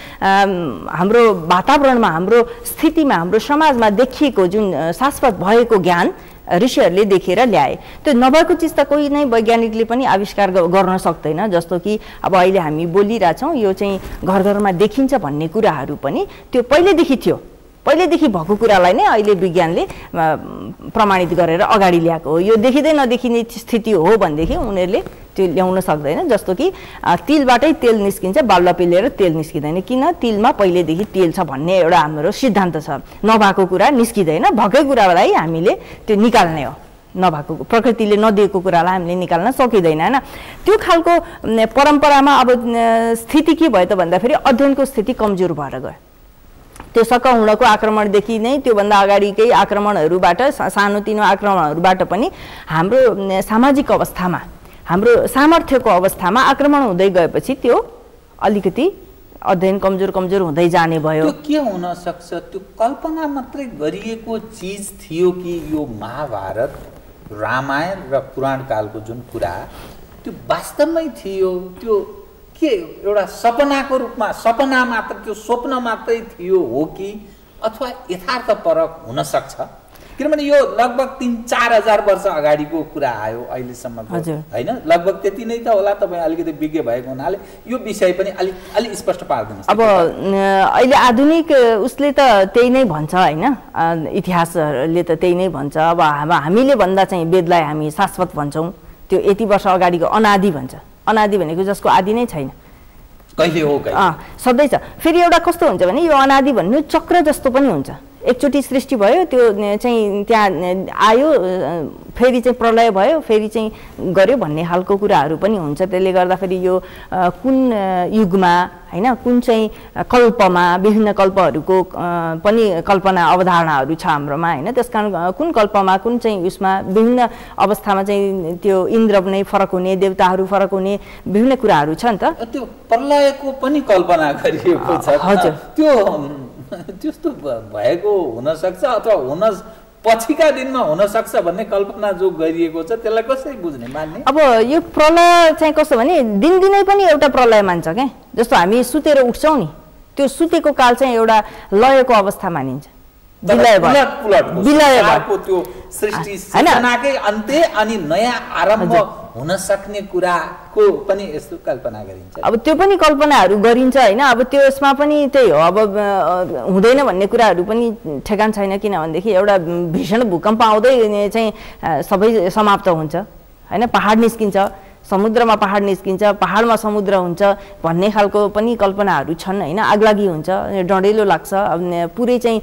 हाम्रो वातावरणमा हाम्रो स्थितिमा हाम्रो समाजमा देखिएको जुन शाश्वत भएको ज्ञान ऋषिहरूले देखेर ल्याए। त्यो नभएको चिज त कोही नै वैज्ञानिकले पनि आविष्कार गर्न सक्दैन। जस्तो कि अब अहिले हामी बोलिरहेछौँ यो चाहिँ घर घरमा देखिन्छ भन्ने कुराहरू पनि त्यो पहिलेदेखि थियो, पहिलेदेखि भएको कुरालाई नै अहिले विज्ञानले प्रमाणित गरेर अगाडि ल्याएको हो। यो देखिँदै नदेखिने स्थिति हो भनेदेखि उनीहरूले त्यो ल्याउन सक्दैन। जस्तो कि तिलबाटै तेल निस्किन्छ, बालुवा पिलेर तेल निस्किँदैन, किन तिलमा पहिलेदेखि तेल छ भन्ने एउटा हाम्रो सिद्धान्त छ। नभएको कुरा निस्किँदैन, भएकै कुरालाई हामीले त्यो निकाल्ने हो, नभएको प्रकृतिले नदिएको कुरालाई हामीले निकाल्न सकिँदैन होइन। त्यो खालको परम्परामा अब स्थिति के भयो त भन्दाखेरि अध्ययनको स्थिति कमजोर भएर गयो। त्यो सकहुँडको आक्रमणदेखि नै त्योभन्दा अगाडिकै आक्रमणहरूबाट सानोतिनो आक्रमणहरूबाट पनि हाम्रो सामाजिक अवस्थामा हाम्रो सामर्थ्यको अवस्थामा आक्रमण हुँदै गएपछि त्यो अलिकति अध्ययन कमजोर कमजोर हुँदै जाने भयो। त्यो के हुन सक्छ? त्यो कल्पना मात्रै गरिएको चिज थियो कि यो महाभारत रामायण र पुराण कालको जुन कुरा त्यो वास्तवमै थियो? त्यो के एउटा सपनाको रूपमा सपना मात्र, त्यो स्वप्न मात्रै थियो हो कि अथवा यथार्थपरक हुन सक्छ? किनभने यो लगभग 3-4 हजार वर्ष अगाडिको कुरा आयो अहिलेसम्म होइन, लगभग त्यति नै त होला। तपाईँ अलिकति विज्ञ भएको हुनाले यो विषय पनि अलि स्पष्ट पारिदिनुहोस्। अब अहिले आधुनिक उसले त त्यही नै भन्छ होइन, इतिहासहरूले त त्यही नै भन्छ। अब हामीले भन्दा चाहिँ वेदलाई हामी शाश्वत भन्छौँ, त्यो यति वर्ष अगाडिको अनादि भन्छ। अनादि भनेको जसको आदि नै छैन, कहिले हो सधैँ छ। फेरि एउटा कस्तो हुन्छ भने यो अनादि भन्नु चक्र जस्तो पनि हुन्छ। एकचोटि सृष्टि भयो, त्यो चाहिँ त्यहाँ आयो, फेरि चाहिँ प्रलय भयो, फेरि चाहिँ गर्यो भन्ने खालको कुराहरू पनि हुन्छ। त्यसले गर्दाखेरि यो कुन युगमा होइन, कुन चाहिँ कल्पमा, विभिन्न कल्पहरूको पनि कल्पना अवधारणाहरू छ हाम्रोमा होइन। त्यस कारण कुन कल्पमा कुन चाहिँ उसमा विभिन्न अवस्थामा चाहिँ त्यो इन्द्र पनि फरक हुने, देवताहरू फरक हुने विभिन्न कुराहरू छ नि त। त्यो प्रलयको पनि कल्पना गरिएको छ। हजुर, त्यो त्यस्तो भएको हुनसक्छ अथवा हुन पछिका दिनमा हुनसक्छ भन्ने कल्पना जो गरिएको छ त्यसलाई कसरी बुझ्ने मान्ने? अब यो प्रलय चाहिँ कस्तो भने दिनदिनै पनि एउटा प्रलय मान्छ क्या। जस्तो हामी सुतेर उठ्छौँ नि, त्यो सुतेको काल चाहिँ एउटा लयको अवस्था मानिन्छ, विलय भएको त्यो सृष्टि सृजनाकै अन्त्य अनि नयाँ आरम्भ हुन सक्ने कुराको पनि यस्तो कल्पना गरिन्छ। अब त्यो पनि कल्पनाहरू गरिन्छ होइन। अब त्यो यसमा पनि त्यही हो, अब हुँदैन भन्ने कुराहरू पनि ठेगान छैन। किनभनेदेखि एउटा भीषण भूकम्प आउँदै चाहिँ सबै समाप्त हुन्छ होइन। पहाड निस्किन्छ, समुद्रमा पहाड निस्किन्छ, पहाडमा समुद्र हुन्छ भन्ने खालको पनि कल्पनाहरू छन् होइन। आगलागी हुन्छ, डढेलो लाग्छ, पुरै चाहिँ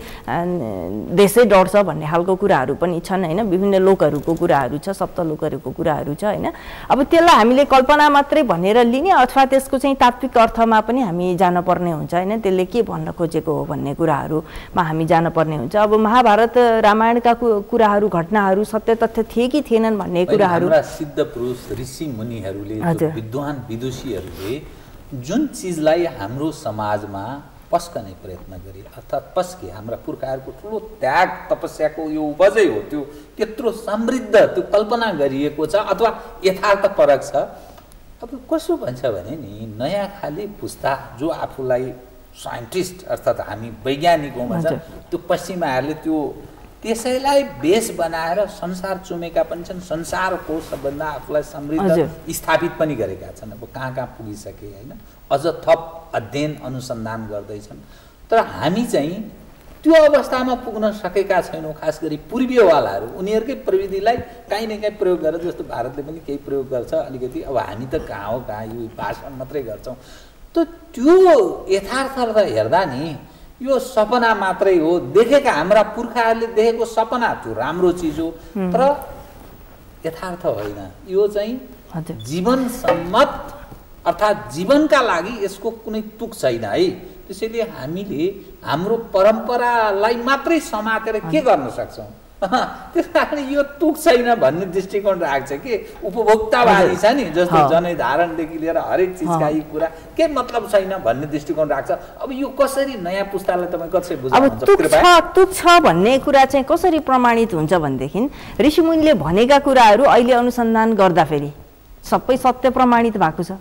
देशै डढ्छ भन्ने खालको कुराहरू पनि छन् होइन। विभिन्न लोकहरूको कुराहरू छ, सप्तलोकहरूको कुराहरू छ होइन। अब त्यसलाई हामीले कल्पना मात्रै भनेर लिने अथवा त्यसको चाहिँ तात्विक अर्थमा पनि हामी जानुपर्ने हुन्छ होइन। त्यसले के भन्न खोजेको हो भन्ने कुराहरूमा हामी जानुपर्ने हुन्छ। अब महाभारत रामायणका कुराहरू घटनाहरू सत्य तथ्य थिए कि थिएनन् भन्ने कुराहरू सिद्ध पुरुष ऋषि मुनिहरूले विद्वान विदुषीहरूले जुन चिजलाई हाम्रो समाजमा पस्कने प्रयत्न गरे अर्थात् पस्के हाम्रा पुर्खाहरूको ठुलो त्याग तपस्याको यो उपजै हो त्यो त्यत्रो समृद्ध त्यो कल्पना गरिएको छ अथवा यथार्थपरक छ। अब कसो भन्छ भने नि नयाँ खाले पुस्ता जो आफूलाई साइन्टिस्ट अर्थात् हामी वैज्ञानिक हौँ भन्छ त्यो पश्चिमाहरूले त्यो त्यसैलाई बेस बनाएर संसार चुमेका पनि छन्, संसारको सबभन्दा आफूलाई समृद्ध स्थापित पनि गरेका छन्। अब कहाँ कहाँ पुगिसके होइन, अझ थप अध्ययन अनुसन्धान गर्दैछन्। तर हामी चाहिँ त्यो अवस्थामा पुग्न सकेका छैनौँ। खास गरी पूर्वीयवालाहरू उनीहरूकै प्रविधिलाई काहीँ न काहीँ प्रयोग गरेर, जस्तो भारतले पनि केही प्रयोग गर्छ अलिकति, अब हामी त कहाँ हो कहाँ यो भाषण मात्रै गर्छौँ। त त्यो यथार्थलाई हेर्दा नि यो सपना मात्रै हो, देखेका हाम्रा पुर्खाहरूले देखेको सपना त्यो राम्रो चिज हो तर यथार्थ होइन। यो चाहिँ जीवन सम्मत अर्थात् जीवनका लागि यसको कुनै तुक छैन है। त्यसैले हामीले हाम्रो परम्परालाई मात्रै समातेर के गर्न सक्छौँ? त्यस कारण यो तुक छैन भन्ने दृष्टिकोण राख्छ कि उपभोक्तावादी छ नि, जस्तो जनैधारणदेखि लिएर हरेक चिजका यी कुरा के मतलब छैन भन्ने दृष्टिकोण राख्छ। अब यो कसरी नयाँ पुस्तालाई तपाईँ कसरी बुझाउनुहुन्छ? तुक छ भन्ने कुरा चाहिँ कसरी प्रमाणित हुन्छ भनेदेखि ऋषिमुनिले भनेका कुराहरू अहिले अनुसन्धान गर्दाखेरि सबै सत्य प्रमाणित भएको छ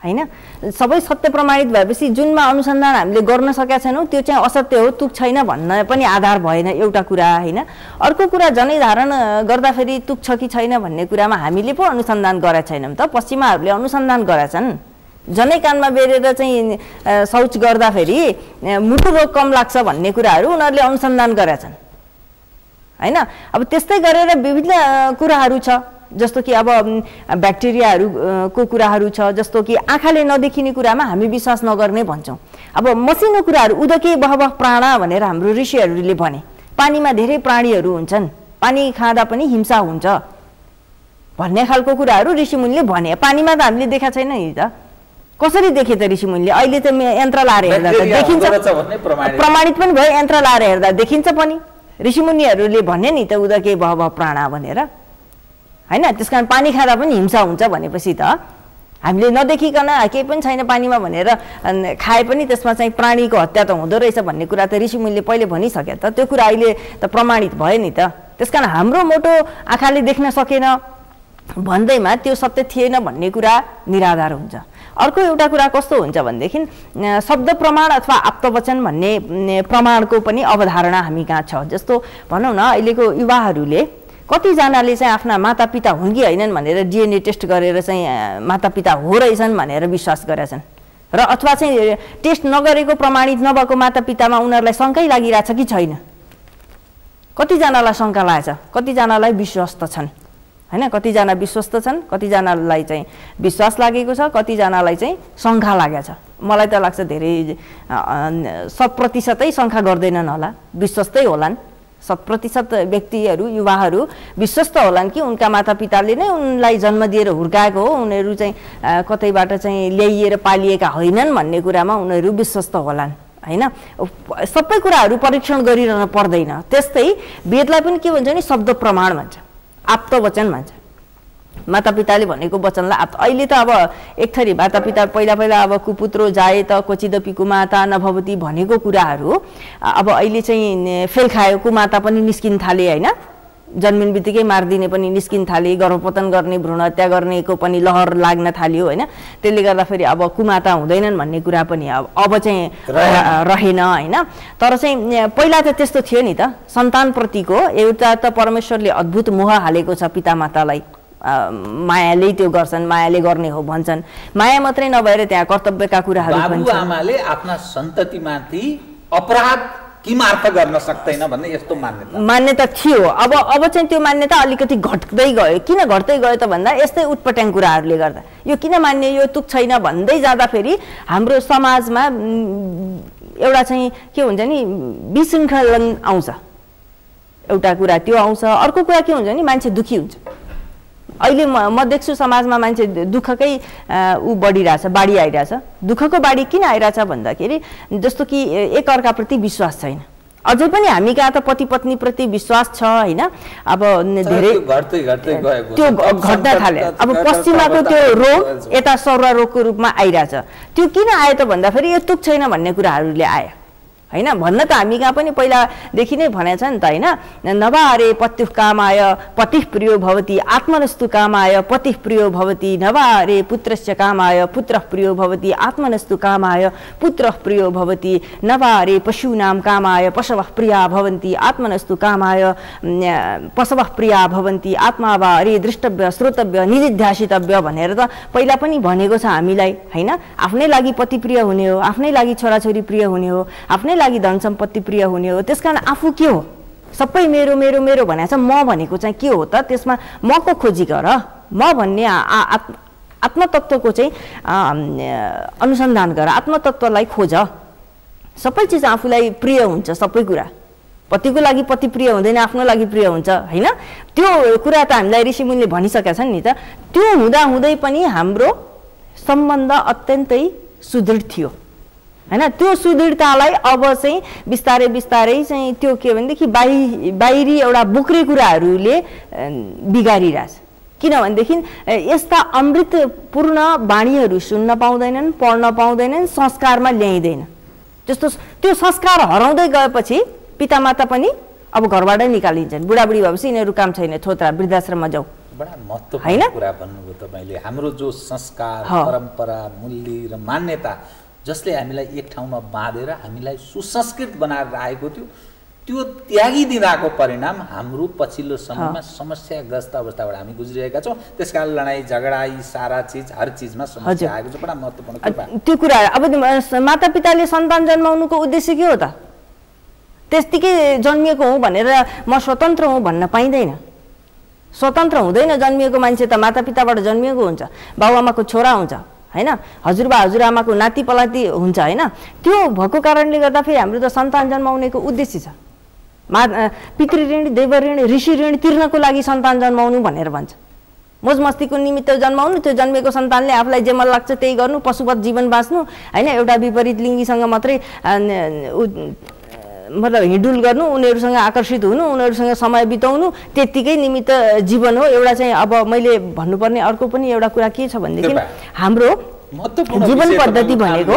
हैन। सबै सत्य प्रमाणित भएपछि जुनमा अनुसन्धान हामीले गर्न सकेका छैनौँ त्यो चाहिँ असत्य हो, तुक छैन भन्न पनि आधार भएन एउटा कुरा हैन। अर्को कुरा जनैधारण गर्दाखेरि तुक छ कि छैन भन्ने कुरामा हामीले पो अनुसन्धान गरेका छैनौँ त, पश्चिमाहरूले अनुसन्धान गरेका छन्। जनै कानमा बेरेर चाहिँ शौच गर्दाखेरि मुटु रोग कम लाग्छ भन्ने कुराहरू उनीहरूले अनुसन्धान गरेका छन् हैन। अब त्यस्तै गरेर विभिन्न कुराहरू छ, जस्तो कि अब ब्याक्टेरियाहरूको कुराहरू छ, जस्तो कि आँखाले नदेखिने कुरामा हामी विश्वास नगर्ने भन्छौँ। अब मसिनो कुराहरू उदके बहबह प्राण भनेर हाम्रो ऋषिहरूले भने, पानीमा धेरै प्राणीहरू हुन्छन्, पानी खाँदा पनि हिंसा हुन्छ भन्ने खालको कुराहरू ऋषिमुनिले भने। पानीमा त हामीले देखा छैन नि त, कसरी देखे त ऋषिमुनिले? अहिले त यन्त्र लाएर हेर्दा त देखिन्छ, प्रमाणित पनि भयो, यन्त्र लाएर हेर्दा देखिन्छ पनि। ऋषिमुनिहरूले भने नि त उदके बहबह प्राण भनेर हैन। त्यसकारण पानी खाँदा पनि हिंसा हुन्छ भनेपछि त हामीले नदेखिकन केही पनि छैन पानीमा भनेर खाए पनि त्यसमा चाहिँ प्राणीको हत्या त हुँदो रहेछ भन्ने कुरा त ऋषिमुनिले पहिले भनिसके त, त्यो कुरा अहिले त प्रमाणित भयो नि त। त्यसकारण हाम्रो मोटो आँखाले देख्न सकेन भन्दैमा त्यो सत्य थिएन भन्ने कुरा निराधार हुन्छ। अर्को एउटा कुरा कस्तो हुन्छ भनेदेखि शब्द प्रमाण अथवा आप्तवचन भन्ने प्रमाणको पनि अवधारणा हामी कहाँ छ। जस्तो भनौँ न अहिलेको युवाहरूले कतिजनाले चाहिँ आफ्ना मातापिता हुन् कि होइनन् भनेर डिएनए टेस्ट गरेर चाहिँ मातापिता हो रहेछन् भनेर विश्वास गरेछन्, र अथवा चाहिँ टेस्ट नगरेको प्रमाणित नभएको मातापितामा उनीहरूलाई शङ्कै लागिरहेछ कि छैन। कतिजनालाई शङ्का लागेछ, कतिजनालाई विश्वस्त छन् हैन, कतिजना विश्वस्त छन्, कतिजनालाई चाहिँ विश्वास लागेको छ, कतिजनालाई चाहिँ शङ्का लागेको छ। मलाई त लाग्छ धेरै 100% शङ्का गर्दैनन् होला, विश्वस्तै होलान्। 100% व्यक्तिहरू युवाहरू विश्वस्त होलान् कि उनका मातापिताले नै उनलाई जन्म दिएर हुर्काएको हो, उनीहरू चाहिँ कतैबाट चाहिँ ल्याइएर पालिएका होइनन् भन्ने कुरामा उनीहरू विश्वस्त होलान् हैन। सबै कुराहरू परीक्षण गरिरहन पर्दैन। त्यस्तै वेदलाई पनि के भन्छ नि शब्द प्रमाण भन्छ, आप्तवचन भन्छ। मातापिताले भनेको वचनलाई अहिले त अब एक थरी मातापिता पहिला अब कुपुत्रो जाए त क्वचिदपि कुमाता नभवती भनेको कुराहरू अब अहिले चाहिँ फेल खायो, कुमाता पनि निस्किन थाले हैन, जन्मिन बित्तिकै मारिदिने पनि निस्किन थाले, गर्भपतन गर्ने भ्रूण हत्या गर्नेको पनि लहर लाग्न थाल्यो हैन। त्यसले गर्दाखेरि अब कुमाता हुँदैनन् भन्ने कुरा पनि अब चाहिँ रहेन हैन। तर चाहिँ पहिला त त्यस्तो थियो नि त, सन्तानप्रतिको एउटा त परमेश्वरले अद्भुत मोह हालेको छ पितामातालाई, मायाले त्यो गर्छन्, मायाले गर्ने हो भन्छन्। माया मात्रै नभएर त्यहाँ कर्तव्यका कुराहरू पनि छन्। बाबुआमाले आफ्ना सन्ततिमाथि अपराध किमार्थ गर्न सक्दैन भन्ने यस्तो मान्यता थियो। अब चाहिँ त्यो मान्यता अलिकति घट्दै गयो। किन घट्दै गयो त भन्दा यस्तै उटपट्याङ कुराहरूले गर्दा। यो किन मान्ने, यो तुक छैन भन्दै जाँदाखेरि हाम्रो समाजमा एउटा चाहिँ के हुन्छ नि विशृङ्खलन आउँछ। एउटा कुरा त्यो आउँछ, अर्को कुरा के हुन्छ नि मान्छे दुखी हुन्छ। अहिले म देख्छु समाजमा मान्छे दुःखकै बढिरहेछ, बाढी आइरहेछ। दुःखको बाढी किन आइरहेछ भन्दाखेरि जस्तो कि एकअर्काप्रति विश्वास छैन, अझै पनि हामी कहाँ त पति पत्नी प्रति विश्वास छ हैन। अब धेरै त्यो घट्न थाल्यो। अब पश्चिमाको त्यो रोग यता सौरा रोगको रूपमा आइरहेछ। त्यो किन आयो त भन्दाखेरि यो तुक छैन भन्ने कुराहरूले आयो हैन। भन्न त हामी कहाँ पनि पहिलादेखि नै भनेको छ नि त हैन। नवारे पत्युः कामाय पतिः प्रियो भवति आत्मनस्तु कामाय पतिः प्रियो भवति नवारे पुत्रस्य कामाय पुत्रः प्रियो भवति आत्मनस्तु कामाय पुत्रः प्रियो भवति नवारे पशूनां कामाय पशवः प्रिया भवन्ति आत्मनस्तु कामाय पशवः प्रिया भवन्ति आत्मा वा अरे दृष्टव्य श्रोतव्य निधिध्यासितव्य भनेर त पहिला पनि भनेको छ हामीलाई हैन। आफ्नै लागि पति प्रिय हुने हो, आफ्नै लागि छोराछोरी प्रिय हुने हो, आफ्नै लागि धन सम्पत्ति प्रिय हुने हो। त्यसकारण आफू के हो सबै मेरो मेरो मेरो भनेको छ। म भनेको चाहिँ के हो त त्यसमा मको खोजी गर। म भन्ने आत्मतत्त्वको चाहिँ अनुसन्धान गर, आत्मतत्त्वलाई खोज। सबै चिज आफूलाई प्रिय हुन्छ, सबै कुरा पतिको लागि पति प्रिय हुँदैन, आफ्नो लागि प्रिय हुन्छ हैन। त्यो कुरा त हामीलाई ऋषिमुनिले भनिसकेका छन् नि त। त्यो हुँदा हुँदै पनि हाम्रो सम्बन्ध अत्यन्तै सुदृढ थियो हैन। त्यो सुदृढतालाई अब चाहिँ बिस्तारै बिस्तारै चाहिँ त्यो के भनेदेखि बाहिरी एउटा बोक्रे कुराहरूले बिगारिरहेछ। किनभनेदेखि यस्ता अमृतपूर्ण बाणीहरू सुन्न पाउँदैनन्, पढ्न पाउँदैनन्, संस्कारमा ल्याइँदैन। जस्तो त्यो संस्कार हराउँदै गएपछि पितामाता पनि अब घरबाटै निकालिन्छन्। बुढाबुढी भएपछि यिनीहरू काम छैन, थोत्रा वृद्धाश्रममा जाऊ। बडा महत्त्वपूर्ण कुरा भन्नुभयो तपाईले। हाम्रो जो संस्कार परम्परा मूल्य र मान्यता जसले हामीलाई एक ठाउँमा बाँधेर हामीलाई सुसंस्कृत बनाएर राखेको थियो, त्यो त्यागिदिँदाको परिणाम हाम्रो पछिल्लो समयमा समस्याग्रस्त अवस्थाबाट हामी गुज्रिरहेका छौँ। त्यसकारण लडाइँ झगडा यी सारा चिज हर चिजमा समस्या आएको छ। बडा महत्त्वपूर्ण कुरा त्यो कुरा। अब मातापिताले सन्तान जन्माउनुको उद्देश्य के हो त? त्यतिकै जन्मिएको हुँ भनेर म स्वतन्त्र हुँ भन्न पाइँदैन। स्वतन्त्र हुँदैन। जन्मिएको मान्छे त मातापिताबाट जन्मिएको हुन्छ, बाबुआमाको छोरा हुन्छ हैन, हजुरबा हजुरआमाको नाति पलाती हुन्छ हैन। त्यो भएको कारणले गर्दा फेरि हाम्रो त सन्तान जन्माउनेको उद्देश्य छ। पितृऋण देवऋण ऋषि ऋण तिर्नको लागि सन्तान जन्माउनु भनेर भन्छ। मोज मस्तीको निमित्त जन्माउनु, त्यो जन्मेको सन्तानले आफूलाई जे मन लाग्छ त्यही गर्नु, पशुवत जीवन बाँच्नु हैन। एउटा विपरीत लिङ्गीसँग मात्रै मतलब हिँडुल गर्नु, उनीहरूसँग आकर्षित हुनु, उनीहरूसँग समय बिताउनु, त्यतिकै निमित्त जीवन हो। एउटा चाहिँ अब मैले भन्नुपर्ने अर्को पनि एउटा कुरा के छ भनेदेखि हाम्रो जीवन पद्धति भनेको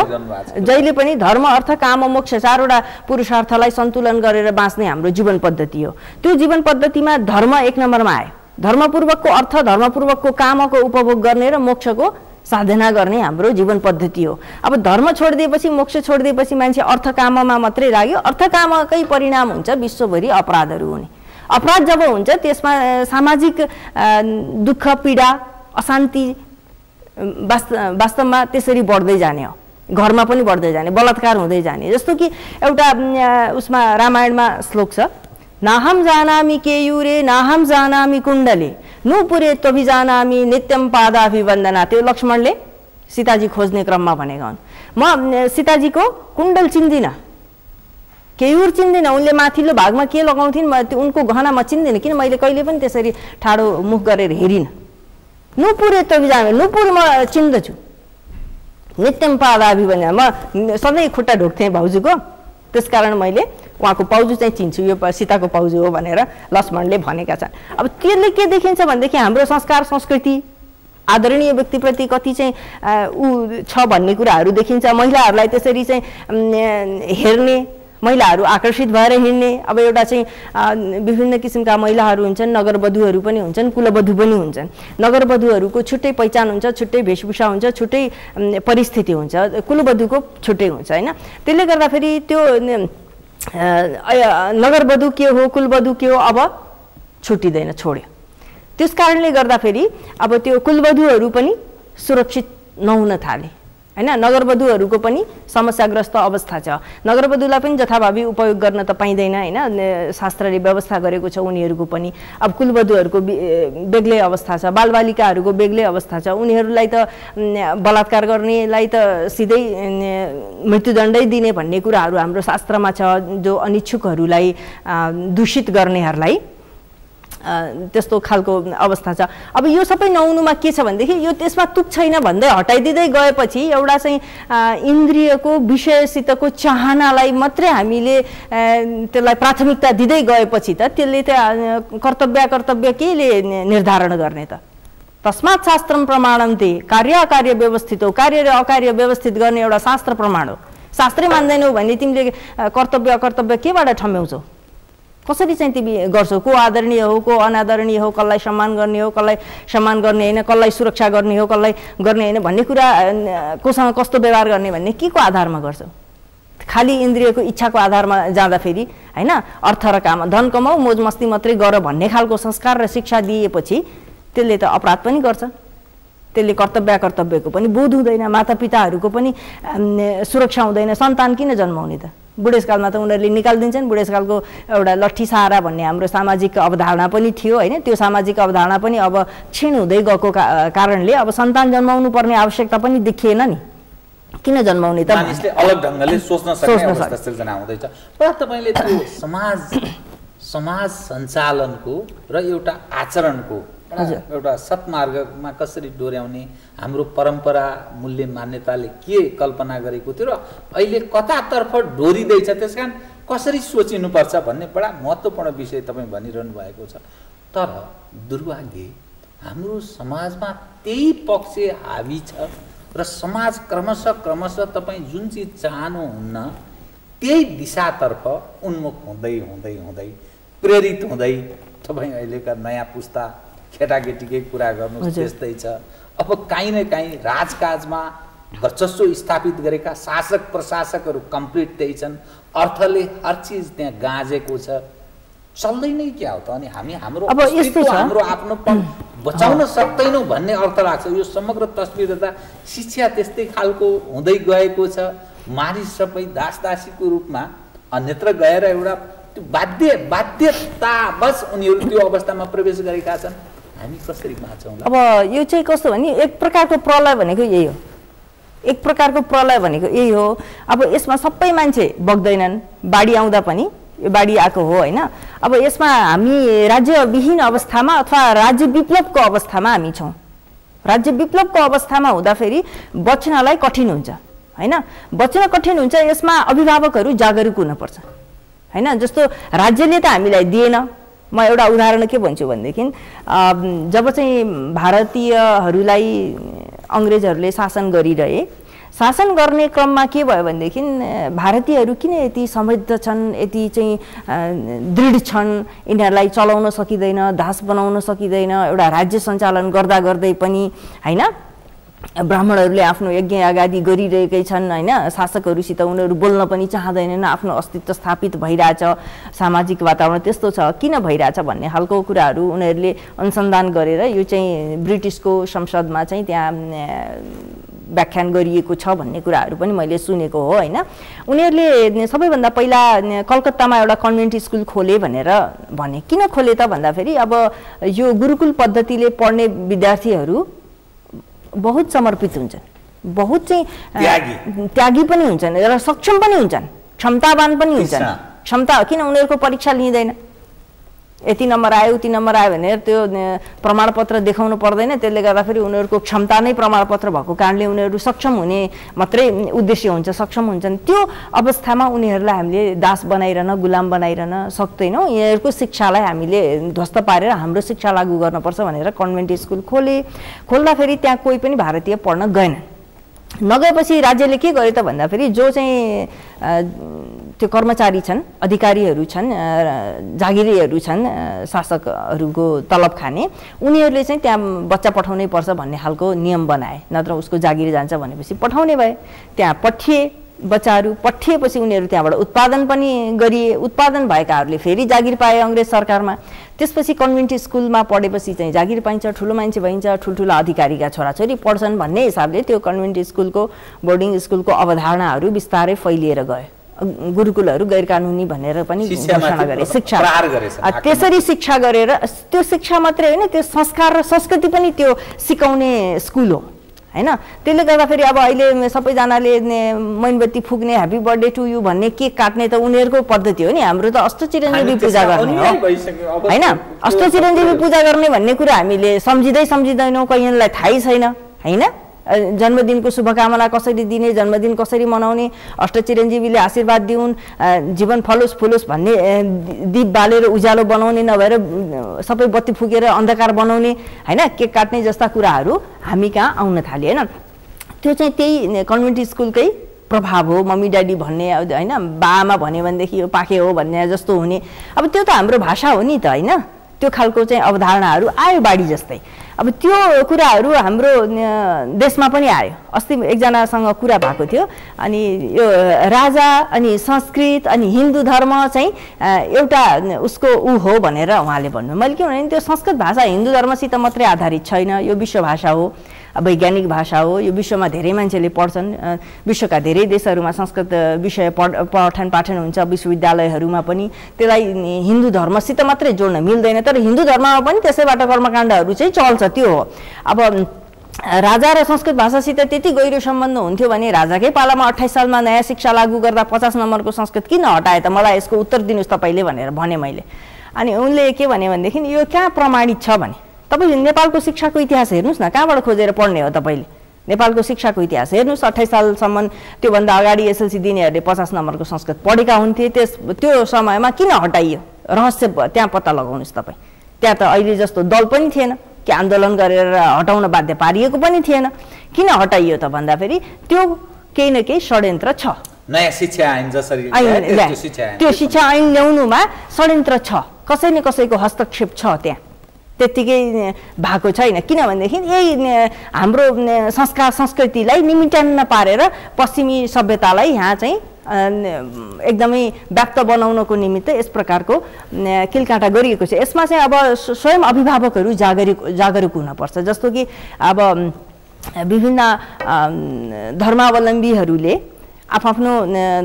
जहिले पनि धर्म अर्थ काम मोक्ष चारवटा पुरुषार्थलाई सन्तुलन गरेर बाँच्ने हाम्रो जीवन पद्धति हो। त्यो जीवन पद्धतिमा धर्म एक नम्बरमा आयो। धर्मपूर्वकको अर्थ, धर्मपूर्वकको कामको उपभोग गर्ने र मोक्षको साधना गर्ने हाम्रो जीवन पद्धति हो। अब धर्म छोडिदिएपछि, मोक्ष छोडिदिएपछि मान्छे अर्थ काममा मात्रै लाग्यो। अर्थ कामकै परिणाम हुन्छ विश्वभरि अपराधहरू हुने। अपराध जब हुन्छ त्यसमा सामाजिक दुःख पीडा अशान्ति वास्तवमा त्यसरी बढ्दै जाने हो। घरमा पनि बढ्दै जाने, बलात्कार हुँदै जाने। जस्तो कि एउटा उसमा रामायणमा श्लोक छ, नाहम जानामि केयूरे नाहम जानामि कुण्डले नुपुरे त्वभिजानामि नित्यम पादाभिवन्दना। त्यो लक्ष्मणले सीताजी खोज्ने क्रममा भनेका हुन्। म सीताजीको कुण्डल चिन्दिनँ, केयूर चिन्दिनँ, उनले माथिल्लो भागमा के लगाउँथिन् उनको गहना म चिन्दिनँ, किन मैले कहिले पनि त्यसरी ठाडो मुख गरेर हेरिनँ। नुपुरे त्वभिजानामि, नुपुर म चिन्दछु, नित्यम पादाभिवन्दना म सधैँ खुट्टा ढोक्थेँ भाउजूको, त्यसकारण मैले उहाँको पाउजू चाहिँ चिन्छु, यो सीताको पाउजू हो भनेर लक्ष्मणले भनेका छन्। अब त्यसले के देखिन्छ भनेदेखि हाम्रो संस्कार संस्कृति आदरणीय व्यक्तिप्रति कति चाहिँ ऊ छ भन्ने कुराहरू देखिन्छ। महिलाहरूलाई त्यसरी चाहिँ हेर्ने, महिलाहरू आकर्षित भएर हिँड्ने। अब एउटा चाहिँ विभिन्न किसिमका महिलाहरू हुन्छन्, नगरवधुहरू पनि हुन्छन्, कुलवधु पनि हुन्छन्। नगरवधुहरूको छुट्टै पहिचान हुन्छ, छुट्टै वेशभूषा हुन्छ, छुट्टै परिस्थिति हुन्छ, कुलवधुको छुट्टै हुन्छ हैन। त्यसले गर्दाखेरि त्यो नगरवधु के हो कुलवधु के हो अब छुटिँदैन, छोड्यो। त्यस कारणले गर्दाखेरि अब त्यो कुलवधुहरू पनि सुरक्षित नहुन थाले हैन। नगरवधुहरूको पनि समस्याग्रस्त अवस्था छ। नगरवधुलाई पनि जथाभावी उपयोग गर्न त पाइँदैन हैन, शास्त्रले व्यवस्था गरेको छ उनीहरूको पनि। अब कुलवधुहरूको बेग्लै अवस्था छ, बालबालिकाहरूको बेग्लै अवस्था छ। उनीहरूलाई त बलात्कार गर्नेलाई त सिधै मृत्युदण्डै दिने भन्ने कुराहरू हाम्रो शास्त्रमा छ। जो अनिच्छुकहरूलाई दूषित गर्नेहरूलाई त्यस्तो खालको अवस्था छ। अब यो सबै नहुनुमा के छ भनेदेखि यो त्यसमा तुक छैन भन्दै हटाइदिँदै गएपछि एउटा चाहिँ इन्द्रियको विषयसितको चाहनालाई मात्रै हामीले त्यसलाई प्राथमिकता दिँदै गएपछि त त्यसले त कर्तव्य केले निर्धारण गर्ने त? तस्मात् शास्त्रम प्रमाणन्ते कार्य अकार्य व्यवस्थितो, कार्य र अकार्य व्यवस्थित गर्ने एउटा शास्त्र प्रमाण हो। शास्त्रै मान्दैनौ भने तिमीले कर्तव्य अकर्तव्य केबाट ठम्ब्याउँछौ? कसरी चाहिँ तिमी गर्छौ? को आदरणीय हो, को अनादरणीय हो, कसलाई सम्मान गर्ने हो, कसलाई सम्मान गर्ने होइन, कसलाई सुरक्षा गर्ने हो, कसलाई गर्ने होइन भन्ने कुरा, कोसँग कस्तो व्यवहार गर्ने भन्ने के को आधारमा गर्छौ? खाली इन्द्रियको इच्छाको आधारमा जाँदाखेरि होइन, अर्थ र काम, धन कमाऊ मोज मस्ती मात्रै गर भन्ने खालको संस्कार र शिक्षा दिएपछि त्यसले त अपराध पनि गर्छ। त्यसले कर्तव्य कर्तव्यको पनि बोध हुँदैन, मातापिताहरूको पनि सुरक्षा हुँदैन। सन्तान किन जन्माउने त? बुढेसकालमा त उनीहरूले निकालिदिन्छन्। बुढेसकालको एउटा लट्ठी सहारा भन्ने हाम्रो सामाजिक अवधारणा पनि थियो होइन, त्यो सामाजिक अवधारणा पनि अब क्षीण हुँदै गएको कारणले अब सन्तान जन्माउनु पर्ने आवश्यकता पनि देखिएन नि। किन जन्माउने त? मानिसले अलग ढङ्गले सोच्न सक्ने अवस्था सिर्जना हुँदैछ। तर तपाईँले त्यो समाज सञ्चालनको र एउटा आचरणको एउटा सत्मार्गमा कसरी डोर्याउने, हाम्रो परम्परा मूल्य मान्यताले के कल्पना गरेको थियो र अहिले कतातर्फ डोरिँदैछ, त्यस कारण कसरी सोचिनुपर्छ भन्ने बडा महत्त्वपूर्ण विषय तपाईँ भनिरहनु भएको छ। तर दुर्भाग्य हाम्रो समाजमा त्यही पक्ष हावी छ र समाज क्रमशः तपाईँ जुन चिज चाहनुहुन्न त्यही दिशातर्फ उन्मुख हुँदै हुँदै हुँदै प्रेरित हुँदै तपाईँ अहिलेका नयाँ पुस्ता केटाकेटीकै कुरा गर्नु त्यस्तै छ। अब काहीँ न काहीँ राजकाजमा वर्चस्व स्थापित गरेका शासक प्रशासकहरू कम्प्लिट त्यही छन्। अर्थले हर चिज त्यहाँ गाँजेको छ, चल्दै नै क्या हो त? अनि हामी हाम्रो हाम्रो आफ्नोपन बचाउन सक्दैनौँ भन्ने अर्थ लाग्छ। यो समग्र तस्बिर हेर्दा शिक्षा त्यस्तै खालको हुँदै गएको छ। मानिस सबै दासदासीको रूपमा अन्यत्र गएर एउटा त्यो बाध्यतावश उनीहरू त्यो अवस्थामा प्रवेश गरेका छन्। हामी कसरी बाँचौँ? अब यो चाहिँ कस्तो भने एक प्रकारको प्रलय भनेको यही हो। एक प्रकारको प्रलय भनेको यही हो। अब यसमा सबै मान्छे बग्दैनन्। बाढी आउँदा पनि यो बाढी आएको हो होइन। अब यसमा हामी राज्यविहीन अवस्थामा अथवा राज्य विप्लवको अवस्थामा हामी छौँ। राज्य विप्लवको अवस्थामा हुँदाखेरि बच्नलाई कठिन हुन्छ होइन, बच्न कठिन हुन्छ। यसमा अभिभावकहरू जागरुक हुनुपर्छ होइन। जस्तो राज्यले त हामीलाई दिएन। म एउटा उदाहरण के भन्छु भनेदेखि जब चाहिँ भारतीयहरूलाई अङ्ग्रेजहरूले शासन गरिरहे, शासन गर्ने क्रममा के भयो भनेदेखि भारतीयहरू किन यति समृद्ध छन्, यति चाहिँ दृढ छन्, यिनीहरूलाई चलाउन सकिँदैन, दास बनाउन सकिँदैन, एउटा राज्य सञ्चालन गर्दा गर्दै पनि होइन। ब्राह्मणहरूले आफ्नो यज्ञ आगादी गरिरहेकै छन् होइन। शासकहरूसित उनीहरू बोल्न पनि चाहँदैनन्, आफ्नो अस्तित्व स्थापित भइरहेछ, सामाजिक वातावरण त्यस्तो छ, किन भइरहेछ भन्ने खालको कुराहरू उनीहरूले अनुसन्धान गरेर यो चाहिँ ब्रिटिसको संसदमा चाहिँ त्यहाँ व्याख्यान गरिएको छ भन्ने कुराहरू पनि मैले सुनेको हो होइन। उनीहरूले सबैभन्दा पहिला कलकत्तामा एउटा कन्भेन्ट स्कुल खोले भनेर भने। किन खोले त भन्दाखेरि अब यो गुरुकुल पद्धतिले पढ्ने विद्यार्थीहरू बहुत समर्पित हुन्छन्, बहुत चाहिँ त्यागी पनि हुन्छन् र सक्षम पनि हुन्छन्, क्षमतावान पनि हुन्छन्। क्षमता किन उनीहरूको परीक्षा लिँदैन? यति नम्बर आयो उति नम्बर आयो भनेर त्यो प्रमाणपत्र देखाउनु पर्दैन। त्यसले गर्दाखेरि उनीहरूको क्षमता नै प्रमाणपत्र भएको कारणले उनीहरू सक्षम हुने मात्रै उद्देश्य हुन्छ, सक्षम हुन्छन्। त्यो अवस्थामा उनीहरूलाई हामीले दास बनाइरहन, गुलाम बनाइरहन सक्दैनौँ। यिनीहरूको शिक्षालाई हामीले ध्वस्त पारेर हाम्रो शिक्षा लागू गर्नुपर्छ भनेर कन्भेन्ट स्कुल खोल्दाखेरि त्यहाँ कोही पनि भारतीय पढ्न गएन। नगएपछि राज्यले के गर्यो त भन्दाखेरि जो चाहिँ त्यो कर्मचारी छन्, अधिकारीहरू छन्, जागिरीहरू छन्, शासकहरूको तलब खाने, उनीहरूले चाहिँ त्यहाँ बच्चा पठाउनै पर्छ भन्ने खालको नियम बनाए। नत्र उसको जागिरी जान्छ भनेपछि पठाउने भए। त्यहाँ पठिए बच्चाहरू, पठिएपछि उनीहरू त्यहाँबाट उत्पादन पनि गरिए। उत्पादन भएकाहरूले फेरि जागिर पाए अङ्ग्रेज सरकारमा। त्यसपछि कन्भेन्ट स्कुलमा पढेपछि चाहिँ जागिर पाइन्छ, ठुलो मान्छे भइन्छ, ठुल्ठुला अधिकारीका छोराछोरी पढ्छन् भन्ने हिसाबले त्यो कन्भेन्ट स्कुलको, बोर्डिङ स्कुलको अवधारणाहरू बिस्तारै फैलिएर गयो। गुरुकुलहरू गैर कानुनी भनेर पनि घोषणा गरे। शिक्षा त्यसरी शिक्षा गरेर त्यो शिक्षा मात्रै होइन, त्यो संस्कार र संस्कृति पनि त्यो सिकाउने स्कुल हो हैन। त्यसले गर्दाखेरि अब अहिले सबैजनाले मोमबत्ती फुक्ने ह्यापी बर्थडे टु यु भन्ने केक काट्ने त उनीहरूको पद्धति हो नि। हाम्रो त अष्टचिरञ्जीवी पूजा गर्ने हो हैन। अष्टचिरञ्जीवी पूजा गर्ने भन्ने कुरा हामीले सम्झिँदैनौँ, कहिलेलाई थाहै छैन हैन। जन्मदिनको शुभकामना कसरी दिने, जन्मदिन कसरी मनाउने, अष्टचिरञ्जीवीले आशीर्वाद दिउन्, जीवन फलोस् फुलोस् भन्ने दीप बालेर उज्यालो बनाउने नभएर सबै बत्ती फुकेर अन्धकार बनाउने हैन, केक काट्ने जस्ता कुराहरू हामी कहाँ आउन थाल्यो हैन। त्यो चाहिँ त्यही कन्भेन्ट स्कुलकै प्रभाव हो। मम्मी ड्याडी भन्ने हैन, बाआमा भन्यो भनेदेखि यो पाखे हो भन्ने जस्तो हुने। अब त्यो त हाम्रो भाषा हो नि त हैन। त्यो खालको चाहिँ अवधारणाहरू आयो बाढी जस्तै। अब त्यो कुराहरू हाम्रो देशमा पनि आयो। अस्ति एकजनासँग कुरा भएको थियो, अनि यो राजा अनि संस्कृत अनि हिन्दू धर्म चाहिँ एउटा उसको हो भनेर उहाँले भन्नु। मैले के भने त्यो संस्कृत भाषा हिन्दू धर्मसित मात्रै आधारित छैन, यो विश्व भाषा हो, वैज्ञानिक भाषा हो। यो विश्वमा धेरै मान्छेले पढ्छन्, विश्वका धेरै देशहरूमा संस्कृत विषय पठन पाठन हुन्छ, विश्वविद्यालयहरूमा पनि। त्यसलाई हिन्दू धर्मसित मात्रै जोड्न मिल्दैन, तर हिन्दू धर्ममा पनि त्यसैबाट कर्मकाण्डहरू चाहिँ चल्छ, त्यो हो। अब राजा र संस्कृत भाषासित त्यति गहिरो सम्बन्ध हुन्थ्यो भने राजाकै पालामा 28 सालमा नयाँ शिक्षा लागू गर्दा 50 नम्बरको संस्कृत किन हटाए त, मलाई यसको उत्तर दिनुहोस् तपाईँले भनेर भने मैले। अनि उनले के भने भनेदेखि यो कहाँ प्रमाणित छ भने, तपाईँ नेपालको शिक्षाको इतिहास हेर्नुहोस् न, कहाँबाट खोजेर पढ्ने हो तपाईँले? नेपालको शिक्षाको इतिहास हेर्नुहोस्। 28 सालसम्म त्योभन्दा अगाडि एसएलसी दिनेहरूले 50 नम्बरको संस्कृत पढेका हुन्थे। त्यो समयमा किन हटाइयो? रहस्य त्यहाँ पत्ता लगाउनुहोस् तपाईँ। त्यहाँ त अहिले जस्तो दल पनि थिएन कि आन्दोलन गरेर हटाउन बाध्य पारिएको पनि थिएन। किन हटाइयो त भन्दाखेरि त्यो केही न केही षड्यन्त्र छ। नयाँ शिक्षा ऐन जसरी त्यो शिक्षा ऐन ल्याउनुमा षड्यन्त्र छ, कसै न कसैको हस्तक्षेप छ त्यहाँ। त्यतिकै भएको छैन, किनभनेदेखि यही हाम्रो संस्कार संस्कृतिलाई निमिट्यान्न पारेर पश्चिमी सभ्यतालाई यहाँ चाहिँ एकदमै व्याप्त बनाउनको निमित्त यस प्रकारको किलकाटा गरिएको छ। यसमा चाहिँ अब स्वयं अभिभावकहरू जागरुक हुनुपर्छ। जस्तो कि अब विभिन्न धर्मावलम्बीहरूले आफ्नो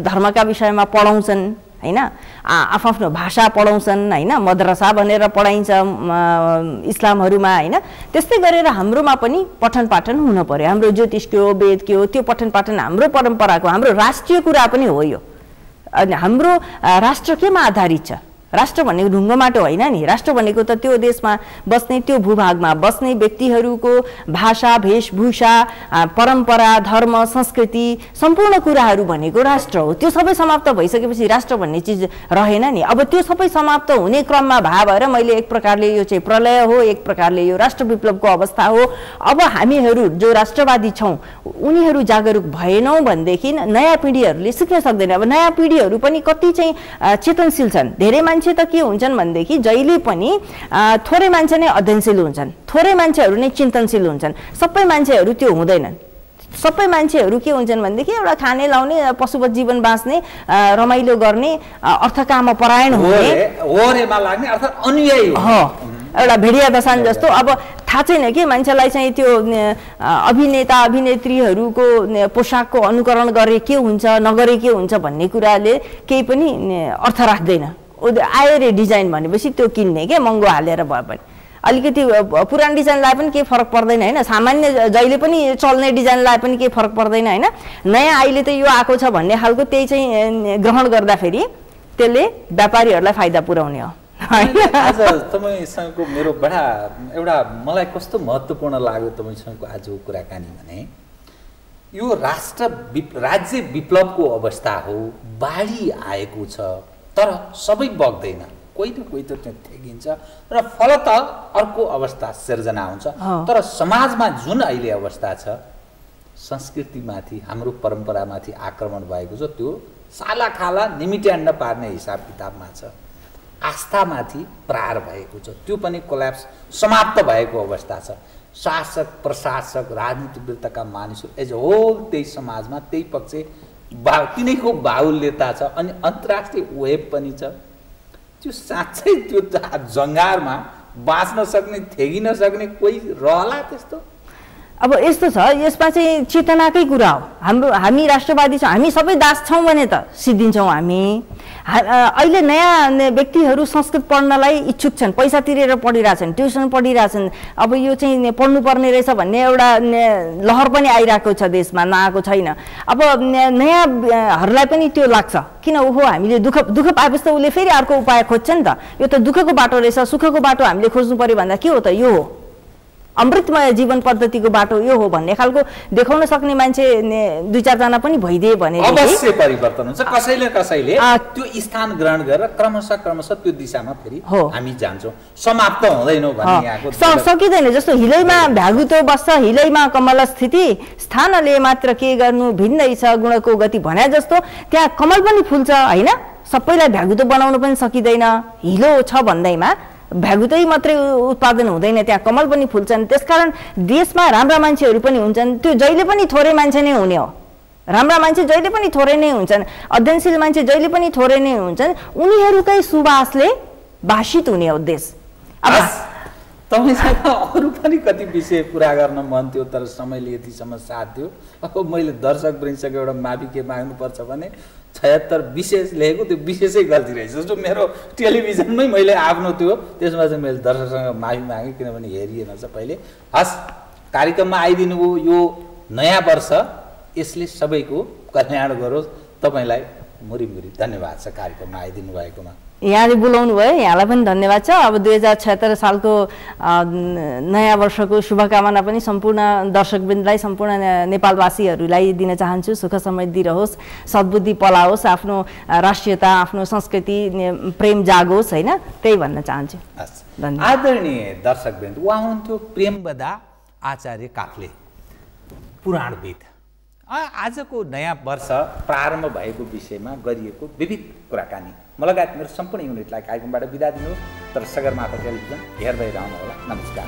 धर्मका विषयमा पढाउँछन् हैन, आफ्नो भाषा पढाउँछन् हैन, मद्रसा भनेर पढाइन्छ इस्लामहरूमा हैन। त्यस्तै गरेर हाम्रोमा पनि पठन पाठन हुन पर्यो। हाम्रो ज्योतिषको हो, वेदको हो, त्यो पठन पाठन हाम्रो परम्पराको, हाम्रो राष्ट्रिय कुरा पनि हो यो। अनि हाम्रो राष्ट्र केमा आधारित छ? राष्ट्र भनेको ढुङ्गो माटो होइन नि। राष्ट्र भनेको त त्यो देशमा बस्ने, त्यो भूभागमा बस्ने व्यक्तिहरूको भाषा, वेशभूषा, परम्परा, धर्म, संस्कृति सम्पूर्ण कुराहरू भनेको राष्ट्र हो। त्यो सबै समाप्त भइसकेपछि राष्ट्र भन्ने चिज रहेन नि। अब त्यो सबै समाप्त हुने क्रममा भएर मैले एक प्रकारले यो चाहिँ प्रलय हो, एक प्रकारले यो राष्ट्र विप्लवको अवस्था हो। अब हामीहरू जो राष्ट्रवादी छौँ उनीहरू जागरुक भएनौँ भनेदेखि नयाँ पिँढीहरूले सिक्न सक्दैन। अब नयाँ पिँढीहरू पनि कति चाहिँ चेतनशील छन्। धेरै मान्छे त के हुन्छन् भनेदेखि जहिले पनि थोरै मान्छे नै अध्ययनशील हुन्छन्, थोरै मान्छेहरू नै चिन्तनशील हुन्छन्। सबै मान्छेहरू त्यो हुँदैनन्। सबै मान्छेहरू के हुन्छन् भनेदेखि एउटा खाने लाउने, पशुवत जीवन बाँच्ने, रमाइलो गर्ने, अर्थकाम परायण हुने, एउटा भेडिया दशान जस्तो। अब थाहा छैन कि मान्छेलाई चाहिँ त्यो अभिनेता अभिनेत्रीहरूको पोसाकको अनुकरण गरे के हुन्छ, नगरे के हुन्छ भन्ने कुराले केही पनि अर्थ राख्दैन। आयो रे डिजाइन भनेपछि त्यो किन्ने के महँगो हालेर भए पनि। अलिकति पुरानो डिजाइनलाई पनि केही फरक पर्दैन हैन, सामान्य जहिले पनि चल्ने डिजाइनलाई पनि केही फरक पर्दैन हैन। नयाँ अहिले त यो आएको छ भन्ने खालको त्यही चाहिँ ग्रहण गर्दाखेरि त्यसले व्यापारीहरूलाई फाइदा पुर्याउने हो। आज तपाईँसँगको मेरो बडा एउटा मलाई कस्तो महत्त्वपूर्ण लाग्यो तपाईँसँगको आजको कुराकानी भने यो राज्य विप्लवको अवस्था हो। बाढी आएको छ तर सबै बग्दैन, कोही न कोही त त्यहाँ ठेकिन्छ र फलत अर्को अवस्था सिर्जना हुन्छ। तर समाजमा जुन अहिले अवस्था छ, संस्कृतिमाथि हाम्रो परम्परामाथि आक्रमण भएको छ, त्यो सालाखाला निमिट्यान्न पार्ने हिसाब किताबमा छ। आस्थामाथि प्रहार भएको छ, त्यो पनि कोल्याप्स समाप्त भएको अवस्था छ। शासक प्रशासक राजनीतिवृत्तका मानिसहरू एज होल त्यही समाजमा त्यही पक्ष तिनैको बाहुल्यता छ। अनि अन्तर्राष्ट्रिय वेब पनि छ। त्यो साँच्चै त्यो जङ्गारमा बाँच्न सक्ने, थेगिन सक्ने कोही रहला त्यस्तो? अब यस्तो छ, यसमा चाहिँ चेतनाकै कुरा हो। हामी राष्ट्रवादी छौँ, हामी सबै दास छौँ भने त सिद्धिन्छौँ हामी। अहिले नयाँ व्यक्तिहरू संस्कृत पढ्नलाई इच्छुक छन्, पैसा तिरेर पढिरहेछन्, ट्युसन पढिरहेछन्। अब यो चाहिँ पढ्नुपर्ने रहेछ भन्ने एउटा लहर पनि आइरहेको छ देशमा, नआएको छैन। अब नयाँहरूलाई पनि त्यो लाग्छ, किन ओहो हामीले दुःख पाएपछि त उसले फेरि अर्को उपाय खोज्छ नि त। यो त दुःखको बाटो रहेछ, सुखको बाटो हामीले खोज्नु पर्यो भन्दा के हो त, यो हो अमृतमय जीवन पद्धतिको बाटो, यो हो भन्ने खालको देखाउन सक्ने मान्छे 2-4 जना पनि भइदिए भने अवश्य परिवर्तन हुन्छ। कसैले त्यो स्थान ग्रहण गरेर क्रमशः त्यो दिशामा फेरि हामी जान्छौँ, समाप्त हुँदैनौँ भन्ने यहाँको सकिँदैन। जस्तो हिलैमा भ्यागुतो बस्छ, हिलैमा कमल स्थिति, स्थानले मात्र के गर्नु भिन्नै छ गुणको गति भने जस्तो त्यहाँ कमल पनि फुल्छ होइन। सबैलाई भ्यागुतो बनाउन पनि सकिँदैन, हिलो छ भन्दैमा भ्यागुतै मात्रै उत्पादन हुँदैन, त्यहाँ कमल पनि फुल्छन्। त्यसकारण देशमा राम्रा मान्छेहरू पनि हुन्छन्, त्यो जहिले पनि थोरै मान्छे नै हुने हो। राम्रा मान्छे जहिले पनि थोरै नै हुन्छन्, अध्ययनशील मान्छे जहिले पनि थोरै नै हुन्छन्, उनीहरूकै सुवासले भाषित हुने हो देश। अब तपाईँसँग अरू पनि कति विषय पुरा गर्न मन थियो, तर समयले यतिसम्म साथ दियो। अब मैले दर्शक वृन्दसँग एउटा माफी के माग्नुपर्छ भने 76 विशेष लेखेको त्यो विशेषै गल्ती रहेछ। जस्तो मेरो टेलिभिजनमै मैले आफ्नो थियो, त्यसमा चाहिँ मैले दर्शकसँग माफी मागेँ किनभने हेरिएन सबैले। हस्, कार्यक्रममा आइदिनु भयो, यो नयाँ वर्ष यसले सबैको कल्याण गरोस्। तपाईँलाई मुरी धन्यवाद छ कार्यक्रममा आइदिनु भएकोमा। यहाँले बोलाउनु भयो, यहाँलाई पनि धन्यवाद छ। अब 2076 सालको नयाँ वर्षको शुभकामना पनि सम्पूर्ण दर्शकवृन्दलाई, सम्पूर्ण नेपालवासीहरूलाई दिन चाहन्छु। सुख समृद्धि रहोस्, सद्बुद्धि पलाओस्, आफ्नो राष्ट्रियता, आफ्नो संस्कृति प्रेम जागोस् होइन, त्यही भन्न चाहन्छु। धन्यवाद। आदरणीय दर्शकवृन्द, उहाँ हुनुहुन्थ्यो प्रेमवदा आचार्य काफ्ले, पुराणविद। आजको नयाँ वर्ष प्रारम्भ भएको विषयमा गरिएको विविध कुराकानी म लगायत मेरो सम्पूर्ण युनिटलाई कार्यक्रमबाट बिदा दिनुहोस्। तर सगरमाथा टेलिभिजन हेर्दै रहनुहोला। नमस्कार।